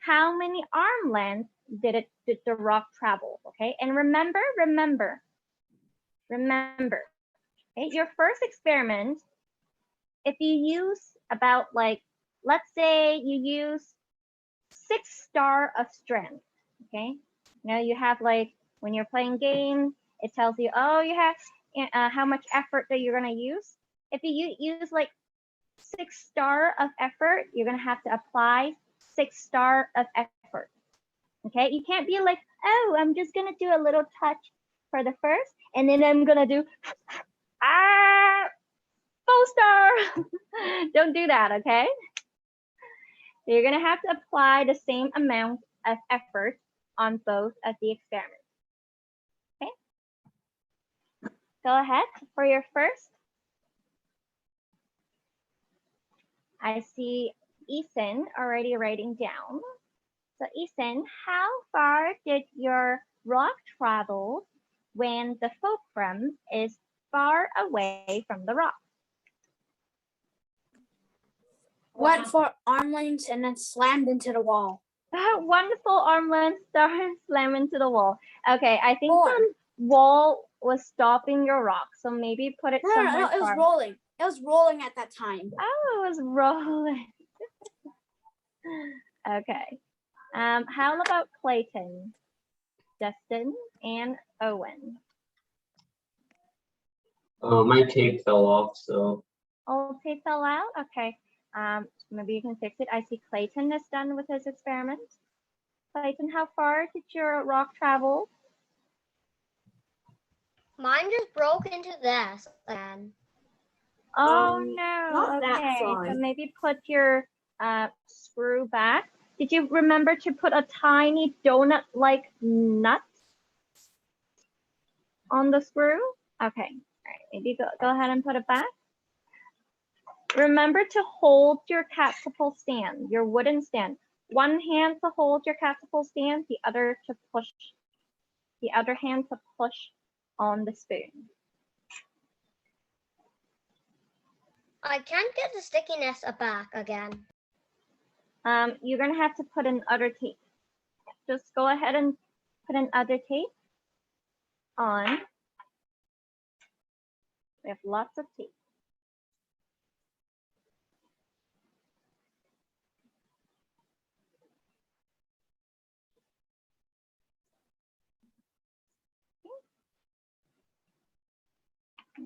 how many arm lengths did the rock travel, okay? And remember, okay, your first experiment, if you use about like, let's say you use 6 star of strength, okay? Now you have like, when you're playing games, it tells you, oh, you have how much effort that you're gonna use. If you use like 6 star of effort, you're gonna have to apply 6 star of effort. Okay, you can't be like, oh, I'm just gonna do a little touch for the first, and then I'm gonna do 4 star. Don't do that, okay? So you're gonna have to apply the same amount of effort on both of the experiments. Okay, go ahead for your first. I see Ethan already writing down. So Ethan, how far did your rock travel when the fulcrum is far away from the rock? Went for arm lengths and then slammed into the wall. Wonderful arm length, slam into the wall. Okay, I think 4. the wall was stopping your rock, so maybe put it No, somewhere it was far. rolling. It was rolling at that time. Oh, it was rolling. Okay. How about Clayton, Justin, and Owen? My tape fell off, so Oh, tape fell out? Okay. Maybe you can fix it. I see Clayton is done with his experiment. Clayton, how far did your rock travel? Mine just broke into this again. Oh no. not that Okay. far. So maybe put your screw back. Did you remember to put a tiny donut-like nut on the screw? Okay. All right. Maybe go ahead and put it back. Remember to hold your catapult stand, your wooden stand. One hand to hold your catapult stand, the other hand to push on the spoon. I can't get the stickiness back again. You're gonna have to put in other tape. Just go ahead and put in other tape on. We have lots of tape.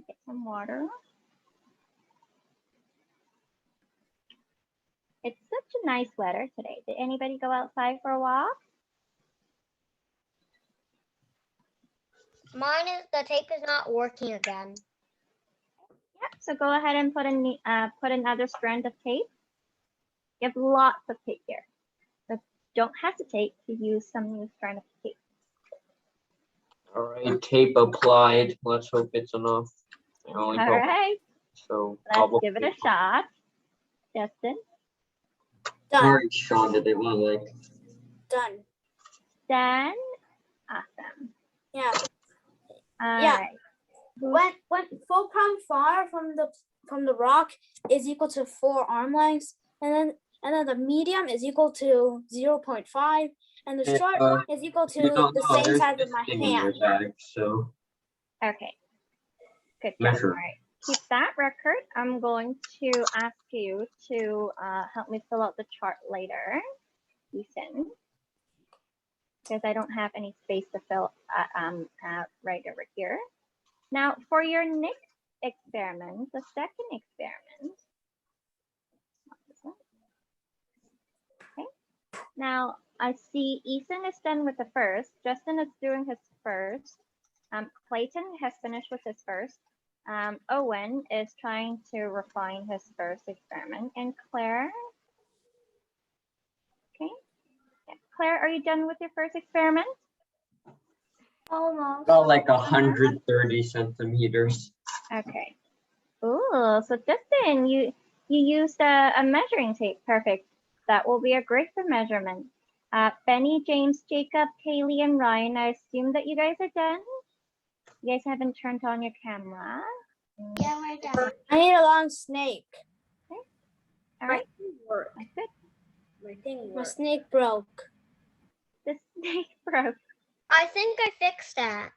Get some water. It's such a nice weather today. Did anybody go outside for a walk? Mine is, the tape is not working again. Yep. So go ahead and put in put another strand of tape. You have lots of tape here. So don't hesitate to use some new strand of tape. all right, tape applied. Let's hope it's enough. I only All hope right. so. Let's give it a shot. Justin. Done. Sorry, Sean, did they want to like? Done. Done. Awesome. Yeah. All Yeah. right. When fulcrum far from the rock is equal to 4 arm lengths, and then the medium is equal to 0.5, and the short is equal to the same size of my hand. Bag, so Okay. Good job. Measure. All right. Keep that record. I'm going to ask you to help me fill out the chart later, Ethan, because I don't have any space to fill right over here. Now, for your next experiment, the second experiment. Okay. Now, I see Ethan is done with the first. Justin is doing his first. Clayton has finished with his first. Owen is trying to refine his first experiment. And Claire? Okay. Yeah. Claire, are you done with your first experiment? Almost. about like 130 centimeters. Okay. Ooh, so Justin, you used a measuring tape. Perfect. That will be a great for measurement. Benny, James, Jacob, Kaylee, and Ryan, I assume that you guys are done. You guys haven't turned on your camera. Yeah, we're done. I need a long snake. All right. Work. That's good. My snake broke. The snake broke. I think I fixed that.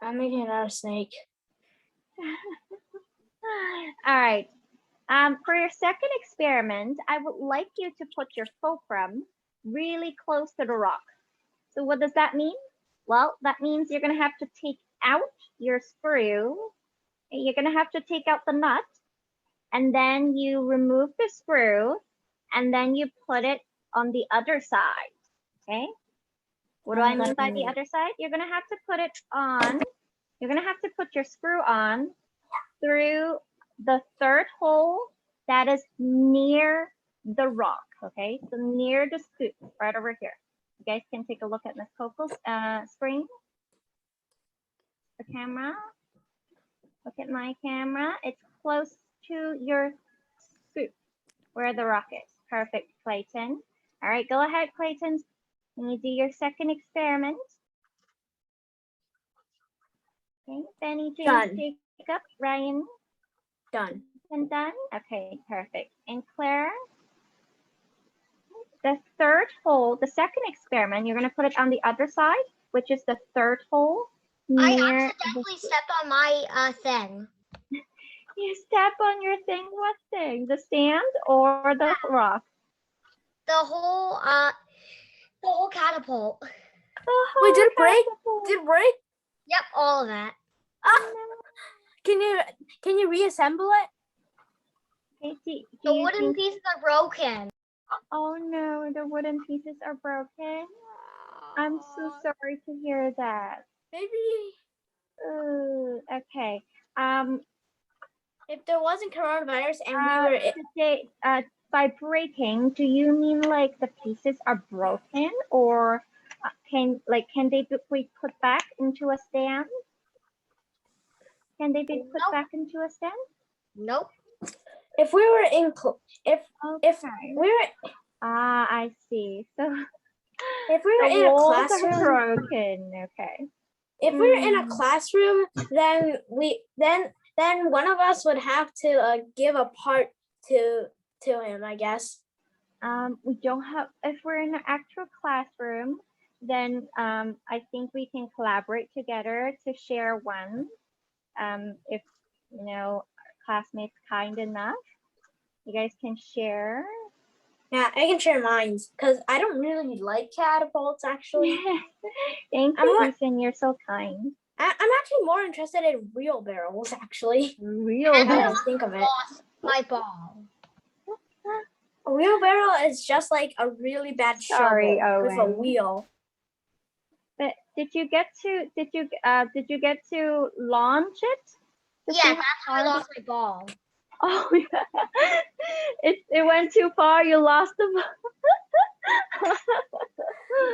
I'm making another snake. All right. For your second experiment, I would like you to put your fulcrum really close to the rock. So what does that mean? Well, that means you're going to have to take out your screw. You're going to have to take out the nut, and then you remove the screw, and then you put it on the other side. Okay? What do I mean by the other side? You're going to have to put it on. You're going to have to put your screw on through the third hole that is near the rock. Okay? So near the scoop, right over here. You guys can take a look at Miss Coco's screen. The camera. Look at my camera. It's close to your scoop where the rock is. Perfect, Clayton. All right, go ahead, Clayton. Can you do your second experiment? Okay, Benny, James, Done. Jacob, Ryan. Done. And done? Okay, perfect. And Claire? The third hole, the second experiment, you're going to put it on the other side, which is the third hole. I Near accidentally stepped on my thing. You step on your thing, what thing? The sand or the rock? The whole catapult. Wait, did it break? Did it break? Yep, all of that. Can you reassemble it? Okay, The wooden pieces are broken. Oh no, the wooden pieces are broken. I'm so sorry to hear that. Maybe Ooh, okay. if there wasn't coronavirus and we were Today, by breaking, do you mean like the pieces are broken, or can they be put back into a stand? Can they be put Nope. back into a stand? Nope. if we were in if Okay. we were I see. So if we were the in a walls are classroom, broken. Okay. if we were in a classroom, then one of us would have to give a part to him, I guess. We don't have, if we're in an actual classroom, then I think we can collaborate together to share one. If classmates kind enough, you guys can share. Yeah, I can share mine because I don't really like catapults actually. Thank you, Ethan. You're so kind. I'm actually more interested in wheelbarrows actually. Real And Now I that I think of it. lost my ball. A wheelbarrow is just like a really bad Sorry, shovel with a Owen. wheel. But did you get to launch it? To see Yeah, how that's how I far- lost my ball. Oh yeah. It went too far. You lost the ball.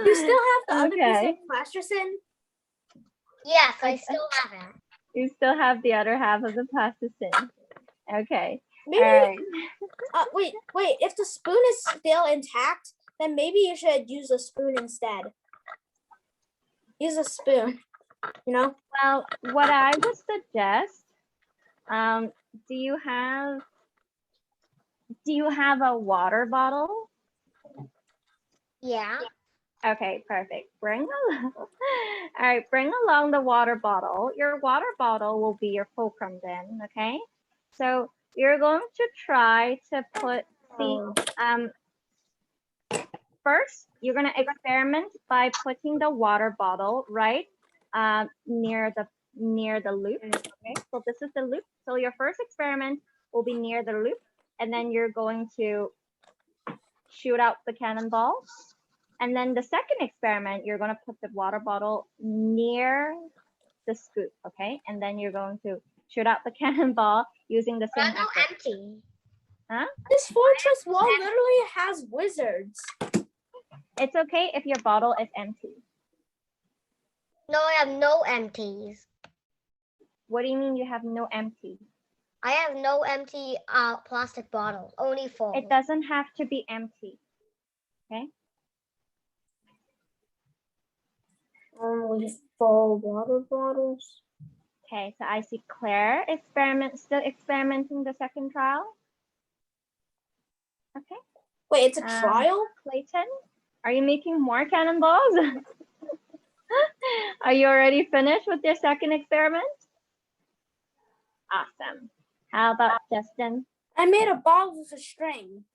You still have the other piece Okay. of plasticine? Yes, I still have it. You still have the other half of the plasticine. Okay. Maybe All right. Wait. If the spoon is still intact, then maybe you should use a spoon instead. Use a spoon. You know. Well, what I would suggest, do you have a water bottle? Yeah. Okay, perfect. All right, bring along the water bottle. Your water bottle will be your fulcrum then, okay? So you're going to try to put first, you're going to experiment by putting the water bottle right near the loop. Okay, so this is the loop. So your first experiment will be near the loop, and then you're going to shoot out the cannonball. And then the second experiment, you're going to put the water bottle near the scoop, okay? And then you're going to shoot out the cannonball using the same effort. Empty. Huh? This fortress wall literally has wizards. It's okay if your bottle is empty. No, I have no empties. What do you mean you have no empty? I have no empty plastic bottles, only full. It doesn't have to be empty, okay? Only full water bottles. Okay, so I see Claire still experimenting the second trial. Okay. Wait, it's a trial? Clayton, are you making more cannonballs? Are you already finished with your second experiment? Awesome. How about Justin? I made a ball with a string.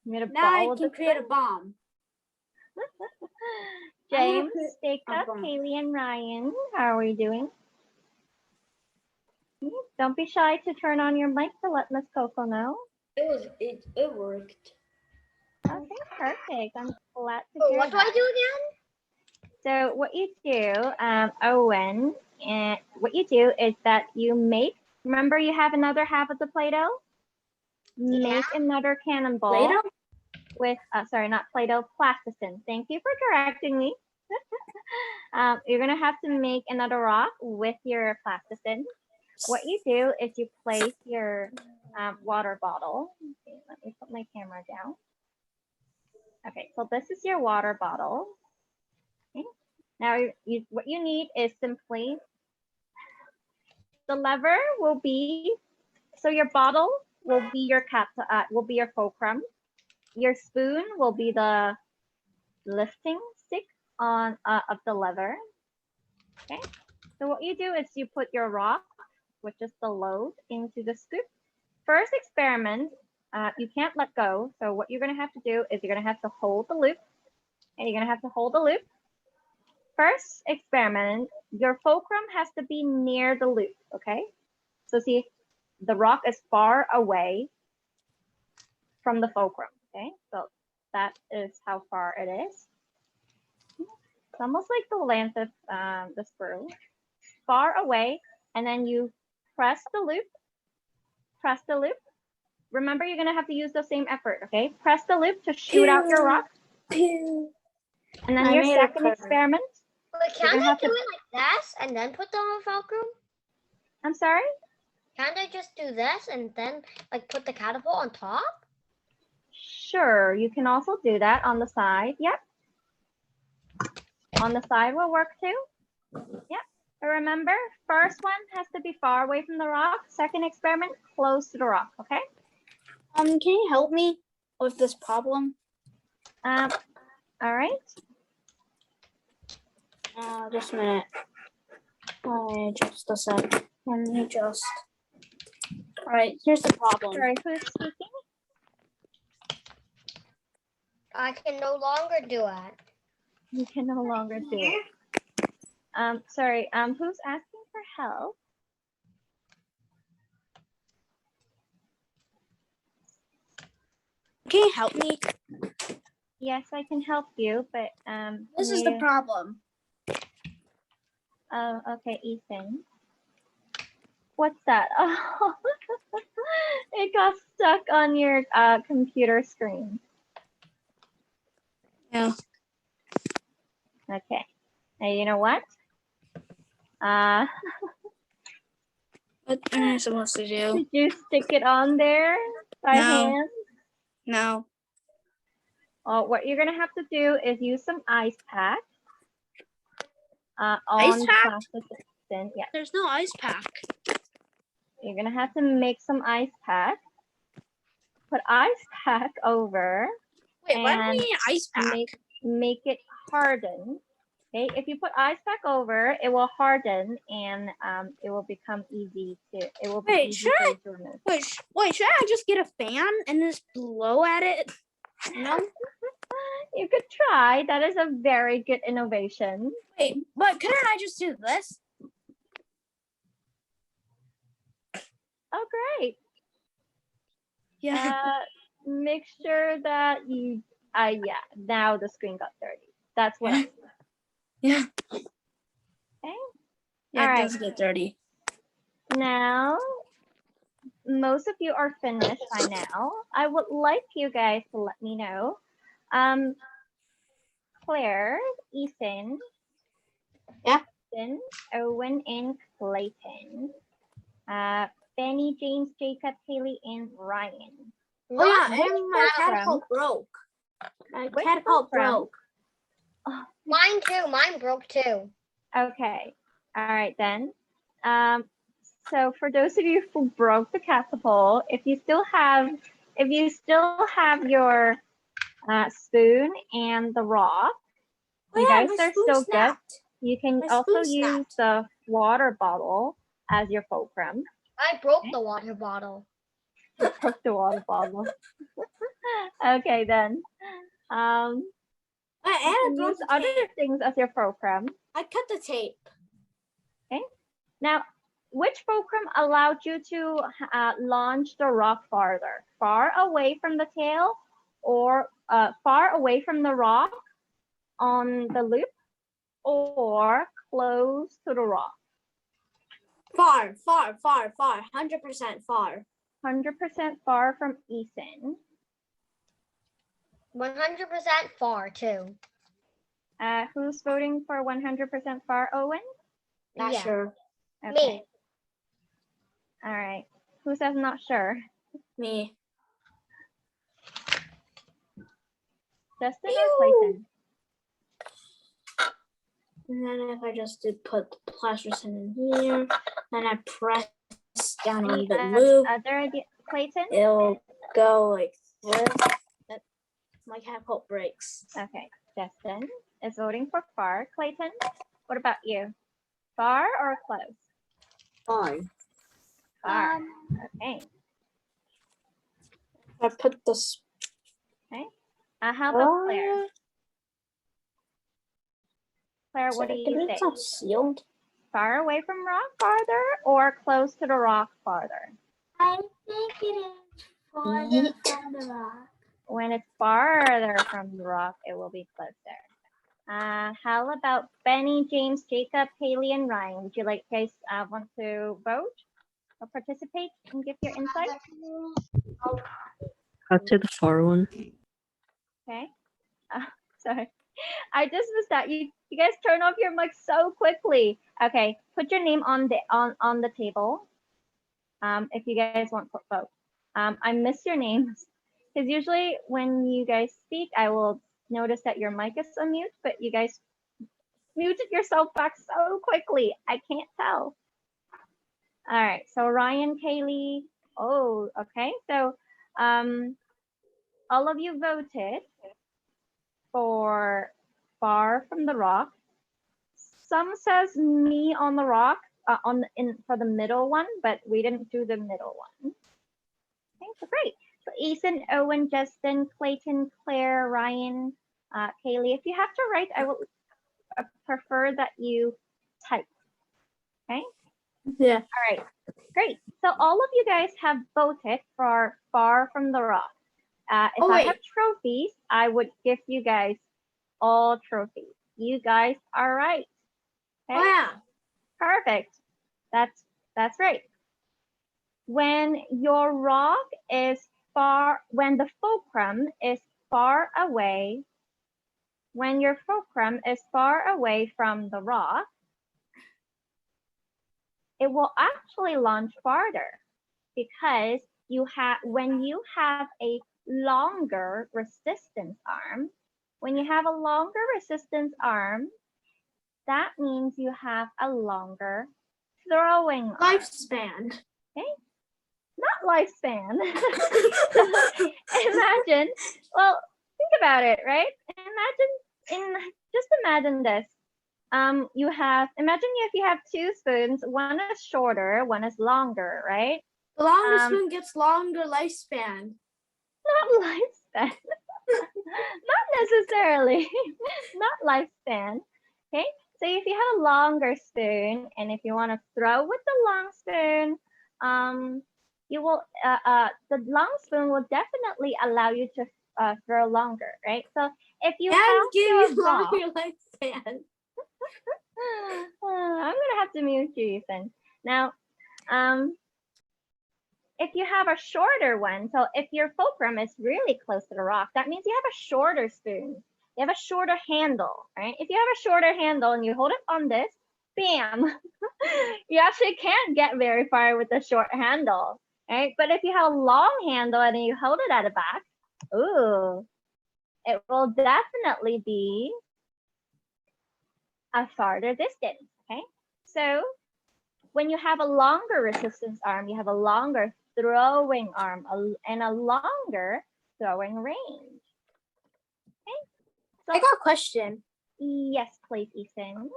You made a Now ball I with can a create a string? bomb. James, a Staka, bomb. Kaylee, and Ryan, how are we doing? Don't be shy to turn on your mic to let Miss Coco know. It worked. Okay, perfect. I'm glad to So hear what do I that. do again? So what you do, Owen, and what you do is that you make, remember you have another half of the Play-Doh? Make another cannonball. Play-Doh? With, sorry, not Play-Doh, plasticine. Thank you for correcting me. You're gonna have to make another rock with your plasticine. What you do is you place your water bottle. Okay, let me put my camera down. Okay, so this is your water bottle. Okay. Now, what you need is simply, the lever will be, so your bottle will be your fulcrum. Your spoon will be the lifting stick of the lever. Okay. So what you do is you put your rock, which is the load, into the scoop. First experiment, you can't let go. So what you're gonna have to do is you're gonna have to hold the loop, and you're gonna have to hold the loop. First experiment, your fulcrum has to be near the loop, okay? So see, the rock is far away from the fulcrum, okay? So that is how far it is. It's almost like the length of the screw. Far away, and then you press the loop. Press the loop. Remember, you're gonna have to use the same effort, okay? Press the loop to shoot out your rock. And then your second experiment. Wait, can I do it like this and then put the fulcrum? I'm sorry? Can't I just do this and then like put the catapult on top? Sure, you can also do that on the side. Yep. On the side will work too. Yep. But remember, first one has to be far away from the rock. Second experiment, close to the rock, okay? Can you help me with this problem? All right. Just a minute. Just a sec. Let me just. All right, here's the problem. Sorry, who's speaking? I can no longer do it. You can no longer do it. Sorry, who's asking for help? Can you help me? Yes, I can help you, but This is the problem. Oh, okay, Ethan. What's that? Oh, it got stuck on your computer screen. Yeah. Okay. Now you know what? What am I supposed to do? Did you stick it on there by No. hand? No. What you're gonna have to do is use some ice pack. Ice On pack? class assistant. Yeah, There's no ice pack. you're gonna have to make some ice pack. Put ice pack over. Wait, why do we And need ice pack? Make it harden. Okay, if you put ice pack over, it will harden and it will become easy to. It will be Wait, easy should for I- you to remove. Wait, should I just get a fan and just blow at it? No. You could try. That is a very good innovation. Wait, but couldn't I just do this? Oh, great. Yeah. Make sure that you. Yeah. Now the screen got dirty. That's what. I Yeah. Okay. Yeah, All it right. does get dirty. Now, most of you are finished by now. I would like you guys to let me know. Claire, Ethan, Yeah. Ethan, Owen, and Clayton. Benny, James, Jacob, Haley, and Ryan. Oh yeah, Which and my program? catapult broke. My Which catapult program? broke. Mine too. Mine broke too. Okay. All right then. So for those of you who broke the catapult, if you still have your spoon and the rock, Oh, you yeah, guys my are spoon still good. snapped. You can My also spoon use the water bottle as your fulcrum. I broke the water bottle. Broke the water bottle. Okay then. You And I can broke use the other tape. things as your fulcrum. I cut the tape. Now, which fulcrum allowed you to launch the rock farther? Far away from the tail or far away from the rock on the loop or close to the rock? Far. 100% far. 100% far from Ethan. 100% far too. Who's voting for 100% far, Owen? Not Yeah. sure. Okay. Me. All right. Who says not sure? Me. Justin or Clayton? And then if I just did put the plasticine in here, then I press down on the loop, Other idea? Clayton? it'll go like this. My catapult breaks. Okay. Justin is voting for far. Clayton, what about you? Far or close? Fine. Far. Okay. I put this. How about Claire? Claire, what do you It's say? not sealed. Far away from rock farther or close to the rock farther? I think it is farther from the rock. When it's farther from the rock, it will be closer. How about Benny, James, Jacob, Haley, and Ryan? Would you like guys want to vote or participate and give your insight? I'd say the far one. Okay. Sorry. I just missed that. You guys turn off your mic so quickly. Okay, put your name on the table. If you guys want to vote. I missed your names because usually when you guys speak, I will notice that your mic is on mute, but you guys muted yourself back so quickly. I can't tell. All right, so Ryan, Kaylee. Oh, okay. So all of you voted for far from the rock. Some says me on the rock for the middle one, but we didn't do the middle one. Okay, so great. So Ethan, Owen, Justin, Clayton, Claire, Ryan, Kaylee. If you have to write, I would prefer that you type. Okay. Yeah. All right. Great. So all of you guys have voted for far from the rock. If I have trophies, I would give you guys all trophies. You guys are right. Okay? Oh yeah. Perfect. That's right. When your rock is when the fulcrum is far away, when your fulcrum is far away from the rock, it will actually launch farther because when you have a longer resistance arm, that means you have a longer throwing arm. Lifespan. Okay? Not lifespan. Imagine, well, think about it, right? Just imagine this. Imagine if you have two spoons, one is shorter, one is longer, right? The longer spoon gets longer lifespan. Not lifespan. Not necessarily. Not lifespan. Okay, so if you have a longer spoon and if you want to throw with the long spoon, you will the long spoon will definitely allow you to throw longer, right? So if you have give your you rock, longer lifespan. I'm gonna have to mute you, Ethan. Now, if you have a shorter one, so if your fulcrum is really close to the rock, that means you have a shorter spoon. You have a shorter handle, right? If you have a shorter handle and you hold it on this, bam, you actually can't get very far with the short handle, right? But if you have a long handle and you hold it at the back, ooh, it will definitely be a farther distance, okay? So when you have a longer resistance arm, you have a longer throwing arm and a longer throwing range. Okay. So I got a question. yes, please, Ethan.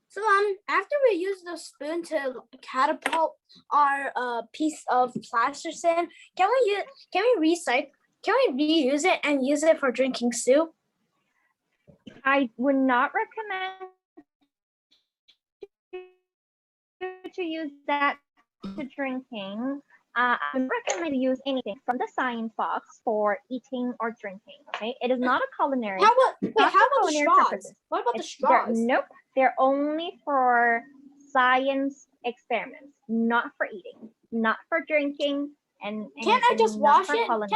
So after we use the spoon to catapult our piece of plasticine, can we reuse it and use it for drinking soup? I would not recommend to use that to drinking. I would recommend you use anything from the science box for eating or drinking. Okay, it is not a culinary. How about the straws? Purposes. What about the straws? Nope, they're only for science experiments, not for eating, not for drinking, and Can't I just wash it? Culinary.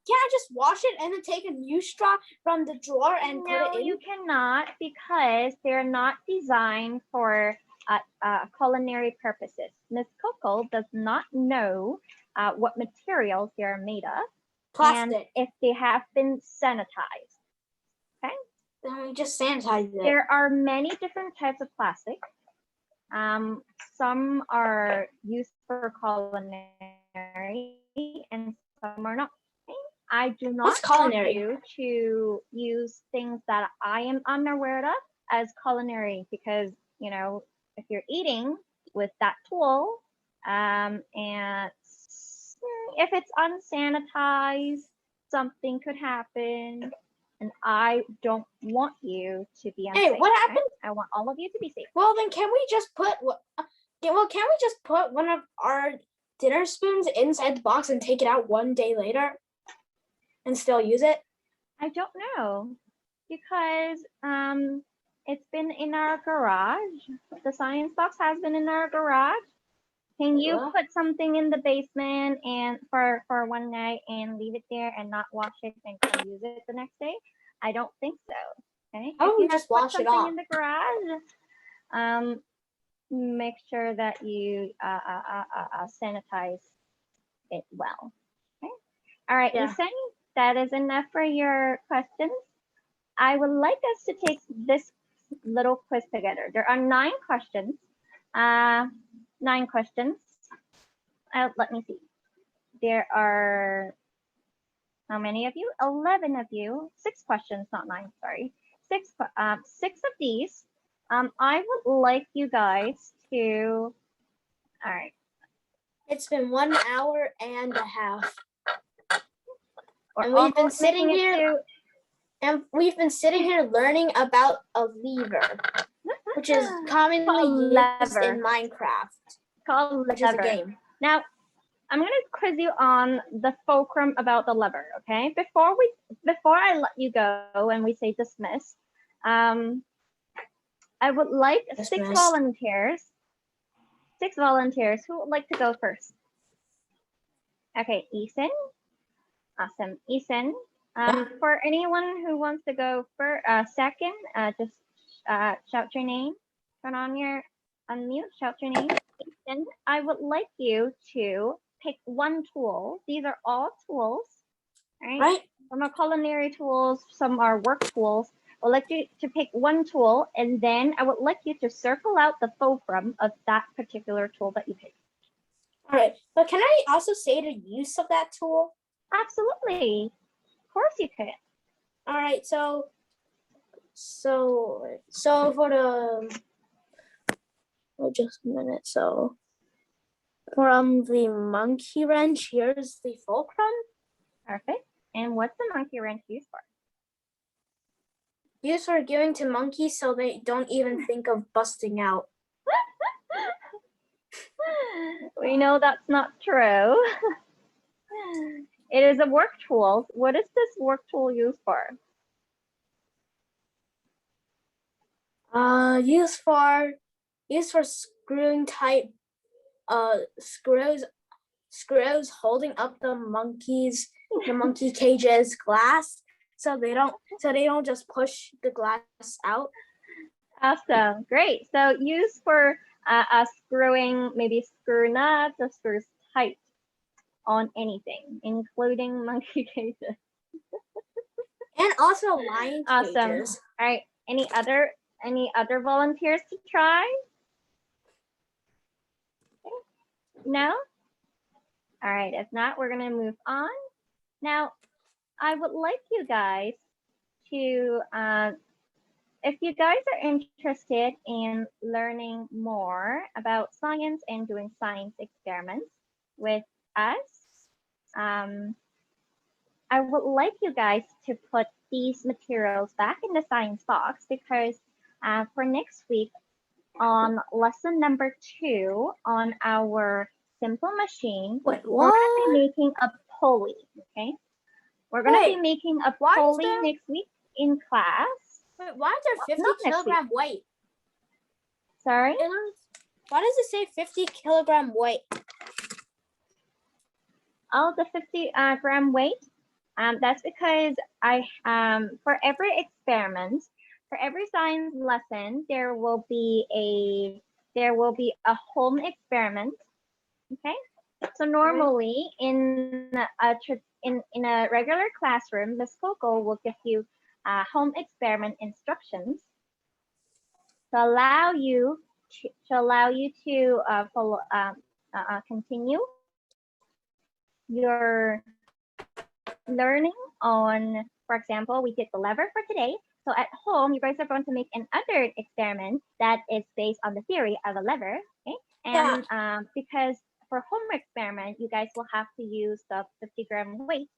Can't I just wash it and then take a new straw from the drawer and put it in? No, you cannot because they're not designed for culinary purposes. Miss Coco does not know what materials they are made of. Plastic. And if they have been sanitized. Okay? Then we just sanitize it. There are many different types of plastic. Some are used for culinary and some are not. I do not want you to use things that I am unaware of as culinary because, you know, if you're eating with that tool and if it's unsanitized, something could happen and I don't want you to be unsafe. Hey, what happened? Okay? I want all of you to be safe. Well, then can we just put one of our dinner spoons inside the box and take it out one day later and still use it? I don't know because it's been in our garage. The science box has been in our garage. Can you put something in the basement and for one night and leave it there and not wash it and come use it the next day? I don't think so. Okay. How if do we you just wash it off in the garage, make sure that you sanitize it well. Okay. All right, Ethan, that is enough for your questions. I would like us to take this little quiz together. There are 9 questions. 9 questions. Let me see. There are how many of you? 11 of you. 6 questions, not 9. Sorry. 6 of these. I would like you guys to. All right. It's been 1 hour and a half. Or and we've been sitting here learning about a lever, which is commonly used in Minecraft. Called which is a lever. game. Now, I'm gonna quiz you on the fulcrum about the lever. Okay, before I let you go and we say dismiss, I would like 6 volunteers. 6 volunteers. Who would like to go first? Okay, Ethan. Awesome, Ethan. For anyone who wants to go for second, just shout your name, turn on your unmute, shout your name. And I would like you to pick one tool. These are all tools, right? Right. Some are culinary tools, some are work tools. I would like you to pick one tool, and then I would like you to circle out the fulcrum of that particular tool that you picked. All right. But can I also say the use of that tool? Absolutely. Of course you could. All right. So for the, oh, just a minute. So from the monkey wrench, here's the fulcrum. Perfect. And what's the monkey wrench used for? Used for giving to monkeys so they don't even think of busting out. We know that's not true. It is a work tool. What is this work tool used for? Used for screwing tight screws holding up the monkey cage's glass so they don't just push the glass out. Awesome, great. So used for screwing, maybe screw nuts or screws tight on anything, including monkey cages. And also lion Awesome. cages. All right. Any other volunteers to try? No? All right. If not, we're going to move on. Now, I would like you guys to, if you guys are interested in learning more about science and doing science experiments with us, I would like you guys to put these materials back in the science box because for next week on lesson number 2 on our simple machine, Wait, we're going to be making a pulley, okay? We're going to be making a pulley next week in class. Wait, why is there 50 kilogram weight? Sorry? Why does it say 50 kilogram weight? Oh, the 50 gram weight. That's because for every experiment, for every science lesson, there will be a home experiment. Okay. So normally in a regular classroom, Ms. Coco will give you home experiment instructions to allow you to follow continue your learning on, for example, we did the lever for today. So at home, you guys are going to make another experiment that is based on the theory of a lever. Okay. And because for home experiment, you guys will have to use the 50 gram weight.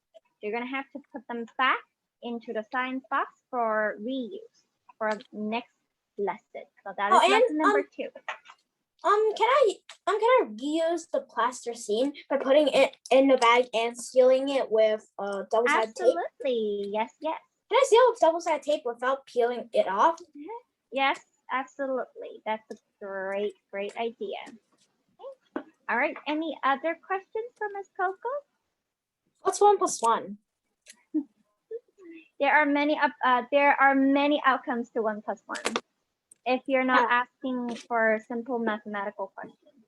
You're going to have to put them back into the science box for reuse for next lesson. So that is lesson number 2. Can I reuse the plasticine by putting it in the bag and sealing it with double-sided tape? Absolutely. Yes, yes. Can I seal it with double-sided tape without peeling it off? Yes, absolutely. That's a great idea. Okay. All right. Any other questions for Ms. Coco? What's 1 + 1? There are many outcomes to 1 + 1. If you're not asking for simple mathematical questions.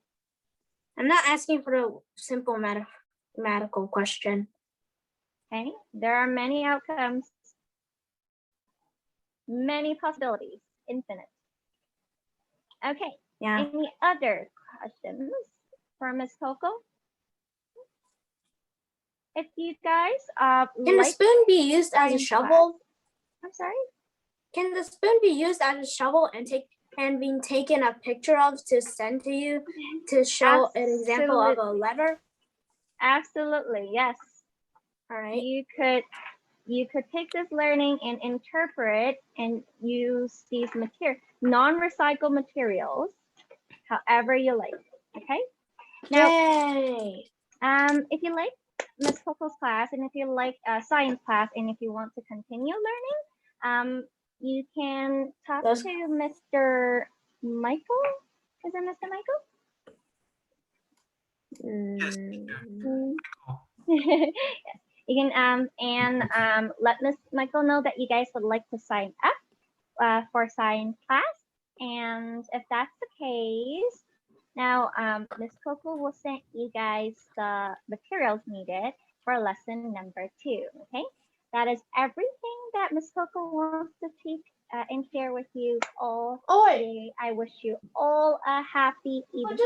I'm not asking for a simple mathematical question. Okay, there are many outcomes, many possibilities, infinite. Okay, any other questions for Ms. Coco? If you guys Can the spoon be used as a shovel? I'm sorry? Can the spoon be used as a shovel and being taken a picture of to send to you to show an example of a lever? Absolutely, yes. All right. You could take this learning and interpret and use these non-recycled materials however you like. Okay. Now, yay! If you like Ms. Coco's class and if you like science class and if you want to continue learning, you can talk to Mr. Michael. Is it Mr. Michael? Yes. You can let Ms. Michael know that you guys would like to sign up for science class. And if that's the case, now Miss Coco will send you guys the materials needed for lesson number 2. Okay, that is everything that Miss Coco wants to teach and share with you all Oh, wait. today. I wish you all a happy evening.